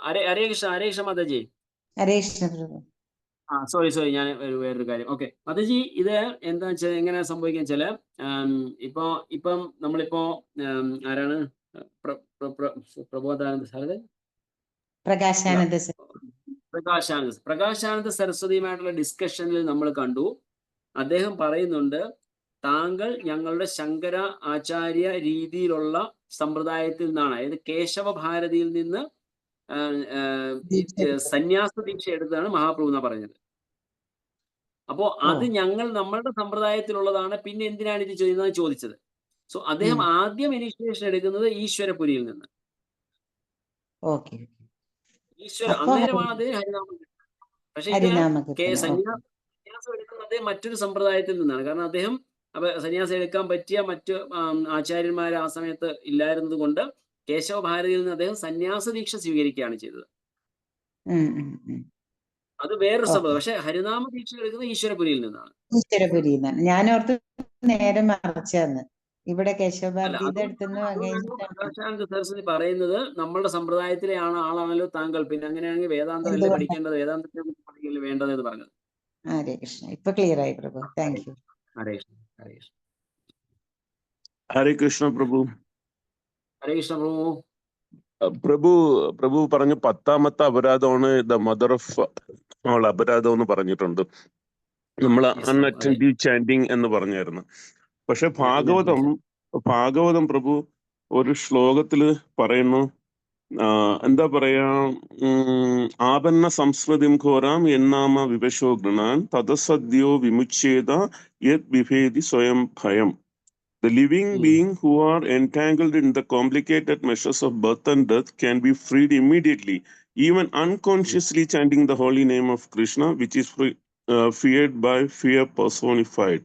ഹരേ കൃഷ്ണ മാതാജി. ഹരേ കൃഷ്ണ പ്രഭു. സോറി, ഞാൻ വേറൊരു കാര്യം. ഓക്കെ മാതാജി, ഇത് എന്താ വെച്ചാൽ എങ്ങനെ സംഭവിക്കുക വെച്ചാല്, ഇപ്പം നമ്മളിപ്പോ ആരാണ് പ്രബോധാനന്ദ സാറേ, പ്രകാശാനന്ദ സരസ്വതിയുമായിട്ടുള്ള ഡിസ്കഷനിൽ നമ്മൾ കണ്ടു, അദ്ദേഹം പറയുന്നുണ്ട്, താങ്കൾ ഞങ്ങളുടെ ശങ്കര ആചാര്യ രീതിയിലുള്ള സമ്പ്രദായത്തിൽ നിന്നാണ്, അതായത് കേശവ ഭാരതിയിൽ നിന്ന് സന്യാസ ദീക്ഷ എടുത്തതാണ് മഹാപ്രഭു എന്നാ പറഞ്ഞത്. അപ്പോ അത് നമ്മളുടെ സമ്പ്രദായത്തിലുള്ളതാണ്, പിന്നെ എന്തിനാണ് ഇത് ചെയ്യുന്നത് ചോദിച്ചത്. സോ അദ്ദേഹം ആദ്യം ഇനിഷ്യേഷൻ എടുക്കുന്നത് ഈശ്വരപുരിയിൽ നിന്ന്. അന്നേരമാണ് അത് ഹരിനാമം. പക്ഷെ ഇത് സന്യാസം എടുക്കുന്നത് മറ്റൊരു സമ്പ്രദായത്തിൽ നിന്നാണ്. കാരണം അദ്ദേഹം സന്യാസം എടുക്കാൻ പറ്റിയ മറ്റ് ആചാര്യന്മാർ ആ സമയത്ത് ഇല്ലായിരുന്നത് കൊണ്ട് കേശവ ഭാരതിയിൽ നിന്ന് അദ്ദേഹം സന്യാസ ദീക്ഷ സ്വീകരിക്കുകയാണ് ചെയ്തത്. അത് വേറൊരു സമ്പ്രദായം. പക്ഷെ ഹരിനാമ ദീക്ഷ എടുക്കുന്നത് ഈശ്വരപുരിയിൽ നിന്നാണ്. ഞാൻ ഓർത്ത് നേരെ മറിച്ചാന്ന്. ഇവിടെ അല്ല, കേശവഭാരതിയുടെ അടുത്തുനിന്ന് അതുകൊണ്ടാണ് കഴിഞ്ഞിട്ടാണ് പ്രകാശാനന്ദ സരസ്വതി പറയുന്നത് നമ്മളുടെ സമ്പ്രദായത്തിലെ ആളാണല്ലോ താങ്കൾ, പിന്നെ അങ്ങനെയാണെങ്കിൽ വേദാന്തമല്ലേ എന്തുകൊണ്ട് പഠിക്കേണ്ടത്, വേദാന്തത്തെ കുറിച്ച് പഠിക്കല്ലേ വേണ്ടത് എന്ന് പറഞ്ഞത്. ഹരേ കൃഷ്ണ. ഇപ്പൊ ക്ലിയർ ആയി പ്രഭു. Thank you. ഹരേ കൃഷ്ണ, ഹരേ കൃഷ്ണ, ഹരേ കൃഷ്ണ പ്രഭു. ഹരേ കൃഷ്ണ പ്രഭു. പ്രഭു പറഞ്ഞു 10ാമത്തെ അപരാധമാണ് ദ മദർ ഓഫ് ഓൾ അപരാധം എന്ന് പറഞ്ഞിട്ടുണ്ട്. നമ്മൾ Yes, Prabhu. അതെ. അൺഅറ്റൻറ്റീവ് ചാൻഡിങ് എന്ന് പറഞ്ഞായിരുന്നു. പക്ഷെ Yes. ഭാഗവതം പ്രഭു ഒരു ശ്ലോകത്തില് പറയുന്നു, എന്താ പറയാ, ആപന്ന സംസ്കൃതിം ഘോരാം എന്നാമ വിവശോ ഗൃണാൻ തദസദ്യോ വിമുച്ഛേദ യത് വിഭേദി സ്വയം ഭയം. The living being who are entangled in the complicated meshes of birth and death can be freed immediately, even unconsciously chanting the holy name of Krishna, which is feared by fear personified.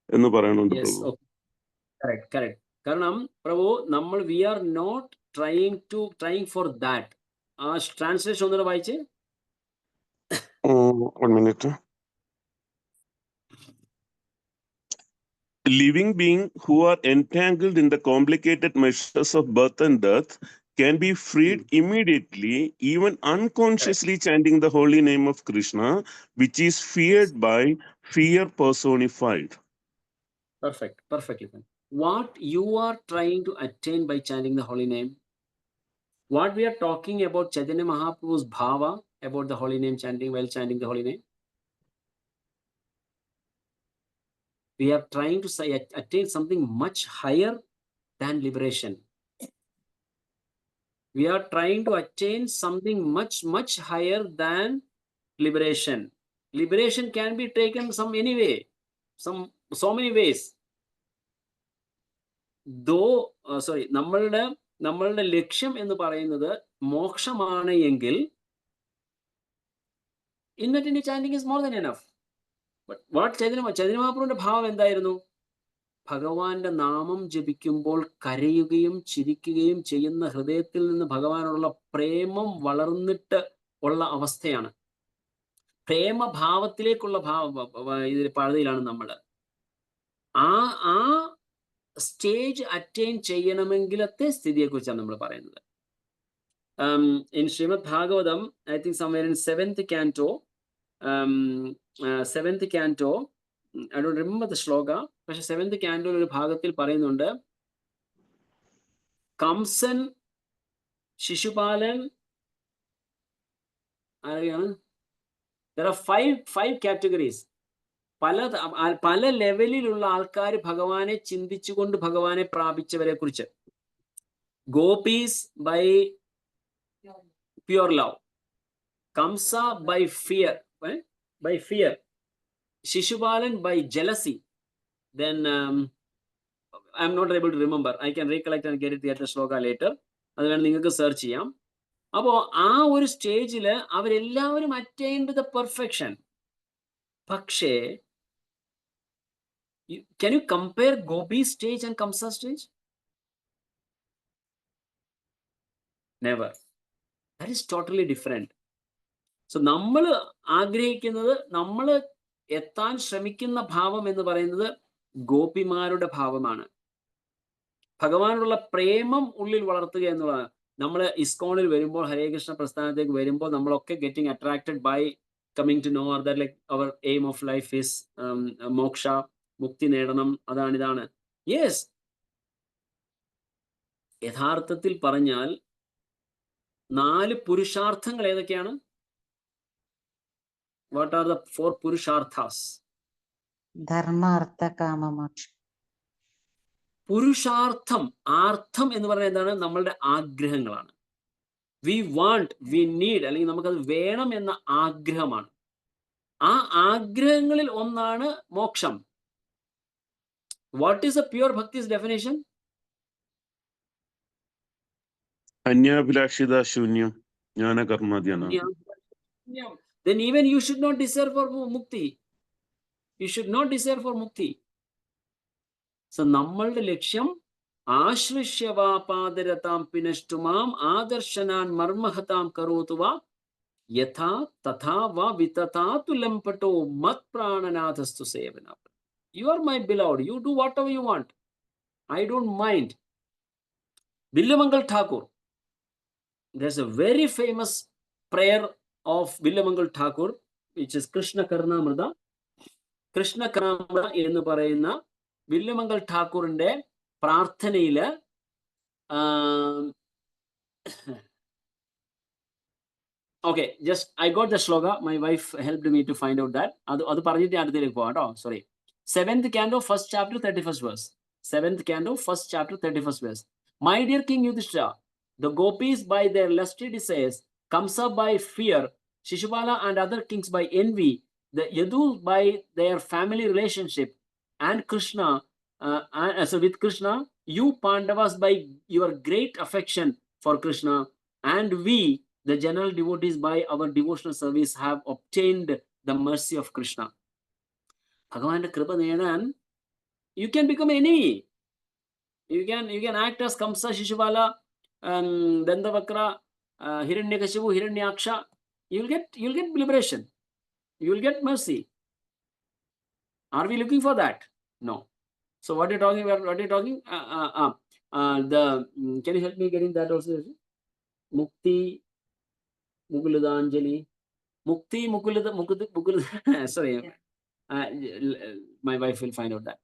എന്ന് പറയുന്നുണ്ട് Yes, പ്രഭു. okay. Correct. കാരണം പ്രഭു നമ്മൾ we are not trying for that. ആ translation ഒന്നുകൂടെ വായിച്ച്. One minute. Living being who are entangled in the complicated meshes of birth and death can be freed immediately, even unconsciously chanting the holy name of Krishna, which is feared by fear personified. Perfectly. What you are trying to attain by chanting the holy name? What we are talking about Chaitanya Mahaprabhu's bhava about the holy name chanting, while chanting the holy name? We are trying to attain something much higher than liberation. We are trying to attain something much higher than liberation. Liberation can be taken so many ways. നമ്മളുടെ ലക്ഷ്യം എന്ന് പറയുന്നത് മോക്ഷമാണ് എങ്കിൽ ഇന്നറ്റിന്റെ chanting is more than enough. Chaitanya മഹാപ്രഭുവിന്റെ ഭാവം എന്തായിരുന്നു? ഭഗവാന്റെ നാമം ജപിക്കുമ്പോൾ കരയുകയും ചിരിക്കുകയും ചെയ്യുന്ന ഹൃദയത്തിൽ നിന്ന് ഭഗവാനുള്ള പ്രേമം വളർന്നിട്ട് ഉള്ള അവസ്ഥയാണ്. പ്രേമഭാവത്തിലേക്കുള്ള പാതയിലാണ് നമ്മൾ. ആ സ്റ്റേജ് അറ്റൈൻ ചെയ്യണമെങ്കിലത്തെ സ്ഥിതിയെ കുറിച്ചാണ് നമ്മൾ പറയുന്നത്. In Srimad Bhagavatam, I think somewhere in 7th canto, I don't remember the shloka, പക്ഷെ 7th canto ഒരു ഭാഗത്തിൽ പറയുന്നുണ്ട്, കംസൻ, ശിശുപാലൻ, ആരെയാണ്, there are five categories. പല ലെവലിലുള്ള ആൾക്കാർ ഭഗവാനെ ചിന്തിച്ചുകൊണ്ട് ഭഗവാനെ പ്രാപിച്ചവരെ കുറിച്ച്. Gopis by pure love, Kamsa by fear, Shishupalan by jealousy. Then I am not able to remember. I can recollect and get it the shloka later. അത് വേണം നിങ്ങൾക്ക് സെർച്ച് ചെയ്യാം. അപ്പോ ആ ഒരു സ്റ്റേജിൽ അവരെല്ലാവരും അറ്റൈൻ ടു ദ പെർഫെക്ഷൻ. പക്ഷേ can you compare Gopi's stage and Kamsa's stage? Never. That is totally different. So നമ്മൾ ആഗ്രഹിക്കുന്നത്, നമ്മൾ എത്താൻ ശ്രമിക്കുന്ന ഭാവം എന്ന് പറയുന്നത് ഗോപിമാരുടെ ഭാവമാണ്. ഭഗവാനുള്ള പ്രേമം ഉള്ളിൽ വളർത്തുക എന്നുള്ളതാണ്. നമ്മൾ ഇസ്കോണിൽ വരുമ്പോൾ, ഹരേ കൃഷ്ണ പ്രസ്ഥാനത്തേക്ക് വരുമ്പോൾ നമ്മളൊക്കെ getting attracted by coming to know that like our aim of life is moksha, മുക്തി നേടണം, ഇതാണ്. യെസ്, യഥാർത്ഥത്തിൽ പറഞ്ഞാൽ 4 പുരുഷാർത്ഥങ്ങൾ ഏതൊക്കെയാണ്? What are the 4 പുരുഷാർത്ഥാസ്? ധർമ്മ, അർത്ഥ, കാമ, മോക്ഷം. പുരുഷാർത്ഥം, ആർത്ഥം എന്ന് പറഞ്ഞാൽ എന്താണ്? നമ്മളുടെ ആഗ്രഹങ്ങളാണ്. വി വാണ്ട്, വി നീഡ്, അല്ലെങ്കിൽ നമുക്കത് വേണം എന്ന ആഗ്രഹമാണ്. ആ ആഗ്രഹങ്ങളിൽ ഒന്നാണ് മോക്ഷം. What is a pure bhakti's definition? അന്യാഭിലാഷിത ശൂന്യം ജ്ഞാനകർമ്മധ്യാനം. Then even you should not desire for mukti. You should not desire for mukti. So നമ്മളുടെ ലക്ഷ്യം ആശ്ലിഷ്യവാപാദരതാം പിനഷ്ടുമാം ആദർശനാൻ മർമ്മഹതാം കരോതുവാ യഥാ തഥാ വാ വിതതാതു ലംപട്ടോ മത് പ്രാണനാഥസ്തു സേവന. You are my beloved. You do whatever you want. I don't mind. Villamangal Thakur. There's a very famous prayer of Villamangal Thakur, which is Krishna Karnamrita. Krishna Karnamrita എന്ന് പറയുന്ന വില്യമംഗൽ ഠാക്കൂറിന്റെ പ്രാർത്ഥനയില് okay, just I got the shloka. My wife helped me to find out that. അത് പറഞ്ഞിട്ട് അടുത്തേക്ക് പോകാം കേട്ടോ. Sorry. 7th canto, 1st chapter, 31st verse. 7th canto, 1st chapter, 31st verse. My dear King Yudhishthira, the gopis by their lusty desires, Kamsa by fear, Shishupala and other kings by envy, the Yadu by their family relationship, and Krishna, so with Krishna, you Pandavas by your great affection for Krishna, and we, the general devotees by our devotional service, have obtained the mercy of Krishna. Bhagavante kripa nedan, you can become an enemy. You can act as Kamsa, Shishupala, Dandavakra, Hiranyakashipu, Hiranyaksha. You'll get liberation. You'll get mercy. Are we looking for that? No. So what are you talking about? What are you talking? Can you help me getting that also? Mukti Mukuladanjali. Mukti Mukulada. Sorry. My wife will find out that.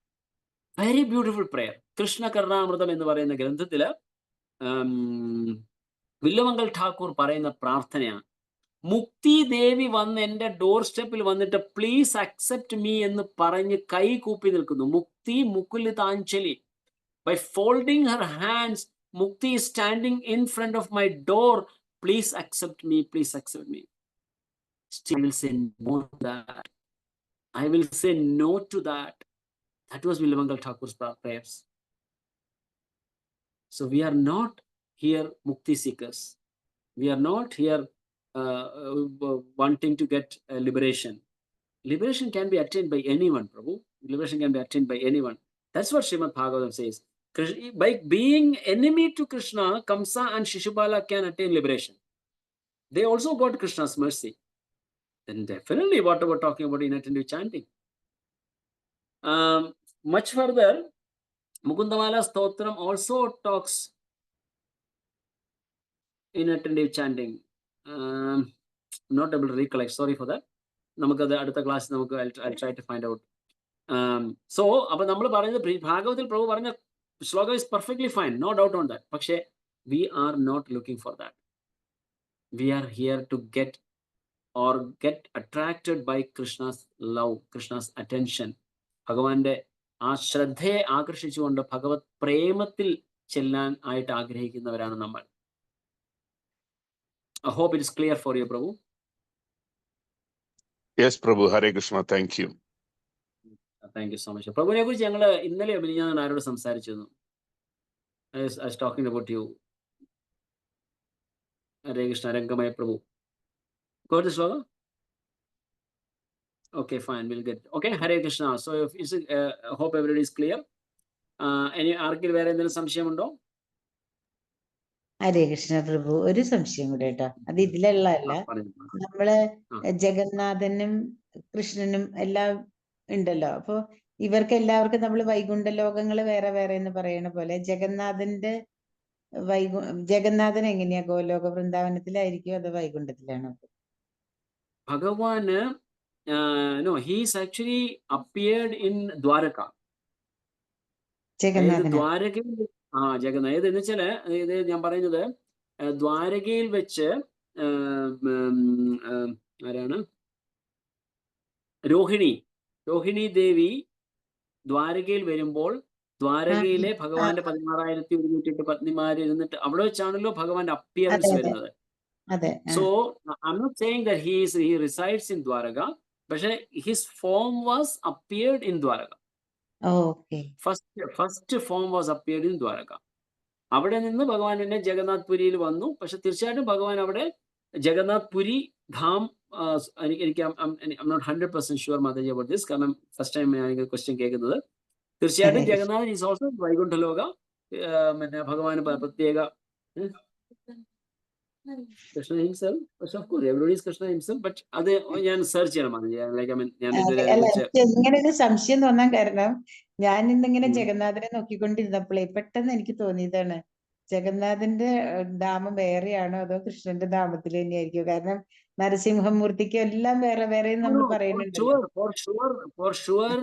Very beautiful prayer. Krishna Karnamritam എന്ന് പറയുന്ന ഗ്രന്ഥത്തില് വില്യമംഗൽ ഠാക്കൂർ പറയുന്ന പ്രാർത്ഥനയാണ്. മുക്തി ദേവി വന്ന് എൻ്റെ door സ്റ്റെപ്പിൽ വന്നിട്ട് please accept me എന്ന് പറഞ്ഞ് കൈ കൂപ്പി നിൽക്കുന്നു. മുക്തി മുകുലിതാഞ്ജലി. By folding her hands, Mukti is standing in front of my door. Please accept me. Please accept me. Still, I will say no to that. I will say no to that. That was Villamangal Thakur's prayers. So we are not here Mukti seekers. We are not here wanting to get liberation. Liberation can be attained by anyone, Prabhu. Liberation can be attained by anyone. That's what Srimad Bhagavatam says. By being enemy to Krishna, Kamsa and Shishupala can attain liberation. They also got Krishna's mercy. Then definitely what we're talking about inattentive chanting. Much further, Mukundamala Stotram also talks inattentive chanting. Not able to recollect. Sorry for that. I'll try to find out. So, Bhagavatil Prabhu Varana slogan is perfectly fine, no doubt on that. But we are not looking for that. We are here to get attracted by Krishna's love, Krishna's attention. Bhagavante ആ ശ്രദ്ധയെ ആകർഷിച്ചുകൊണ്ട് ഭഗവത് പ്രേമത്തിൽ ചെല്ലാൻ ആയിട്ട് ആഗ്രഹിക്കുന്നവരാണ് നമ്മൾ. I hope it is clear for you, Prabhu. Yes, Prabhu. Hare Krishna. Thank you. Thank you so much. പ്രഭുവിനെ കുറിച്ച് ഞങ്ങൾ ഇന്നലെ ഞാൻ ആരോട് സംസാരിച്ചിരുന്നു. I was talking about you. Hare Krishna, Rangamaya Prabhu. Got this slogan? Okay, fine. We'll get. Okay, Hare Krishna. So, hope everybody is clear. Any ആർക്കിൽ വേറെ എന്തെങ്കിലും സംശയമുണ്ടോ? ഹരേ കൃഷ്ണ പ്രഭു, ഒരു സംശയം കൂടെ കേട്ടോ. അത് ഇതിലുള്ളതല്ല. നമ്മള് ജഗന്നാഥനും കൃഷ്ണനും എല്ലാം ഉണ്ടല്ലോ. അപ്പൊ ഇവർക്ക് എല്ലാവർക്കും നമ്മൾ വൈകുണ്ഠ ലോകങ്ങള് വേറെ വേറെ എന്ന് പറയണ പോലെ ജഗന്നാഥൻ എങ്ങനെയാ? ഗോലോക വൃന്ദാവനത്തിലായിരിക്കും അതോ വൈകുണ്ഠത്തിലാണോ? ഭഗവാന് no, he's actually appeared in Dwaraka. Jagannathan Jagannath എന്ന് വെച്ചാല് ഇത് ഞാൻ പറയുന്നത് ദ്വാരകയിൽ വെച്ച് ആരാണ് രോഹിണി ദേവി ദ്വാരകയിൽ വരുമ്പോൾ ദ്വാരകയിലെ ഭഗവാന്റെ 16,108 പത്നിമാര് ഇരുന്നിട്ട് അവിടെ വെച്ചാണല്ലോ ഭഗവാന്റെ അപ്പിയറൻസ് വരുന്നത്. So I'm not saying that he resides in Dwaraka, but his form was appeared in Dwaraka. Okay. First form was appeared in Dwaraka. അവിടെ നിന്ന് ഭഗവാൻ തന്നെ ജഗന്നാഥ് പുരിയിൽ വന്നു. പക്ഷെ തീർച്ചയായിട്ടും ഭഗവാൻ അവിടെ ജഗന്നാഥ് പുരി ധാം എനിക്ക് I'm not 100% sure Mataji about this. കാരണം ഫസ്റ്റ് ടൈം ഞാൻ ക്വസ്റ്റ്യൻ കേൾക്കുന്നത്. തീർച്ചയായിട്ടും ജഗന്നാഥൻ ഈസ് ഓൾസോ വൈകുണ്ഠലോക. പിന്നെ ഭഗവാന് പ്രത്യേക Krishna himself, but of course everybody is Krishna himself, but അത് ഞാൻ സെർച്ച് ചെയ്യണം. അത് like I mean ഞാൻ ഇതുവരെ അല്ല അതിനെക്കുറിച്ച് എനിക്ക് ഇങ്ങനെ ഒരു സംശയം തോന്നാൻ കാരണം ഞാൻ ഇന്നിങ്ങനെ ഉം. ജഗന്നാഥനെ നോക്കിക്കൊണ്ടിരുന്നപ്പോഴേ പെട്ടെന്ന് എനിക്ക് തോന്നിയതാണ് ജഗന്നാഥന്റെ ധാമം വേറെയാണോ അതോ കൃഷ്ണന്റെ ധാമത്തിൽ തന്നെയായിരിക്കും? കാരണം നരസിംഹമൂർത്തിക്ക് എല്ലാം വേറെ വേറെ No, നമ്മൾ no, പറയുന്നുണ്ടല്ലോ. for sure,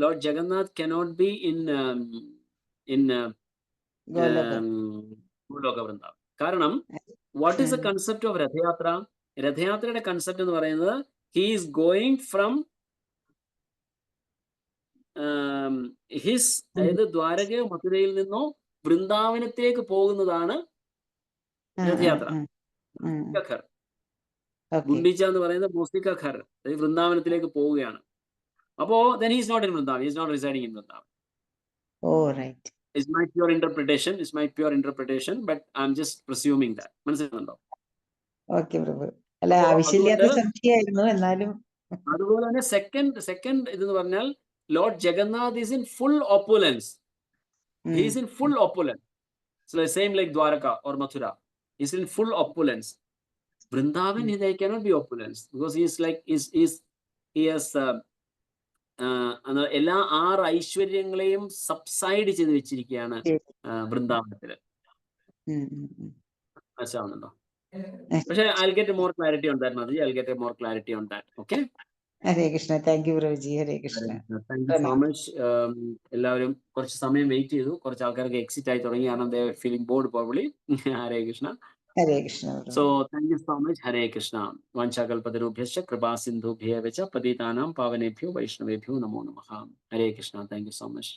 Lord Jagannath cannot be in Golokam. Goloka Vrindavan. കാരണം what is the concept of Rathayatra? രഥയാത്രയുടെ കൺസെപ്റ്റ് എന്ന് പറയുന്നത് he is going from അതായത് ദ്വാരകയോ മഥുരയിൽ നിന്നോ വൃന്ദാവനത്തേക്ക് പോകുന്നതാണ് രഥയാത്ര. ഘർ ഗുണ്ടിച്ച എന്ന് പറയുന്നത് മോസ്തിക ഘർ, അതായത് വൃന്ദാവനത്തിലേക്ക് പോവുകയാണ്. അപ്പോ then he is not in Vrindavan, he is not residing in Vrindavan. Oh, right. It's my pure interpretation, but I'm just presuming that. മനസ്സിലാകുന്നുണ്ടോ? ഓക്കെ പ്രഭു. അല്ല ആവശ്യമില്ലാത്ത സംശയമായിരുന്നു എന്നാലും. അതുപോലെ തന്നെ സെക്കൻഡ് ഇതെന്ന് പറഞ്ഞാൽ Lord Jagannath is in full opulence. He is in full opulence. So the same like Dwaraka or Mathura. He is in full opulence. Vrindavan, they cannot be opulence because he is like he has എല്ലാ 6 ഐശ്വര്യങ്ങളെയും subside ചെയ്ത് വെച്ചിരിക്കുകയാണ് വൃന്ദാവനത്തില്. മനസ്സിലാവുന്നുണ്ടോ? പക്ഷേ I'll get more clarity on that, Madhuri. I'll get more clarity on that. Okay? Hare Krishna. Thank U പ്രഭുജി. Hare Krishna. Thank you so much. എല്ലാവരും കുറച്ച് സമയം wait ചെയ്തു. കുറച്ച് ആൾക്കാർക്ക് എക്സിറ്റ് ആയി തുടങ്ങി. കാരണം they feeling bored probably. Hare Krishna. Hare Krishna. So thank you so much. Hare Krishna. Vanchakalpatarubhyascha kripa sindhubhyevacha patitanam pavanebhyo vaishnavebhyo namo namaha. Hare Krishna. Thank you so much.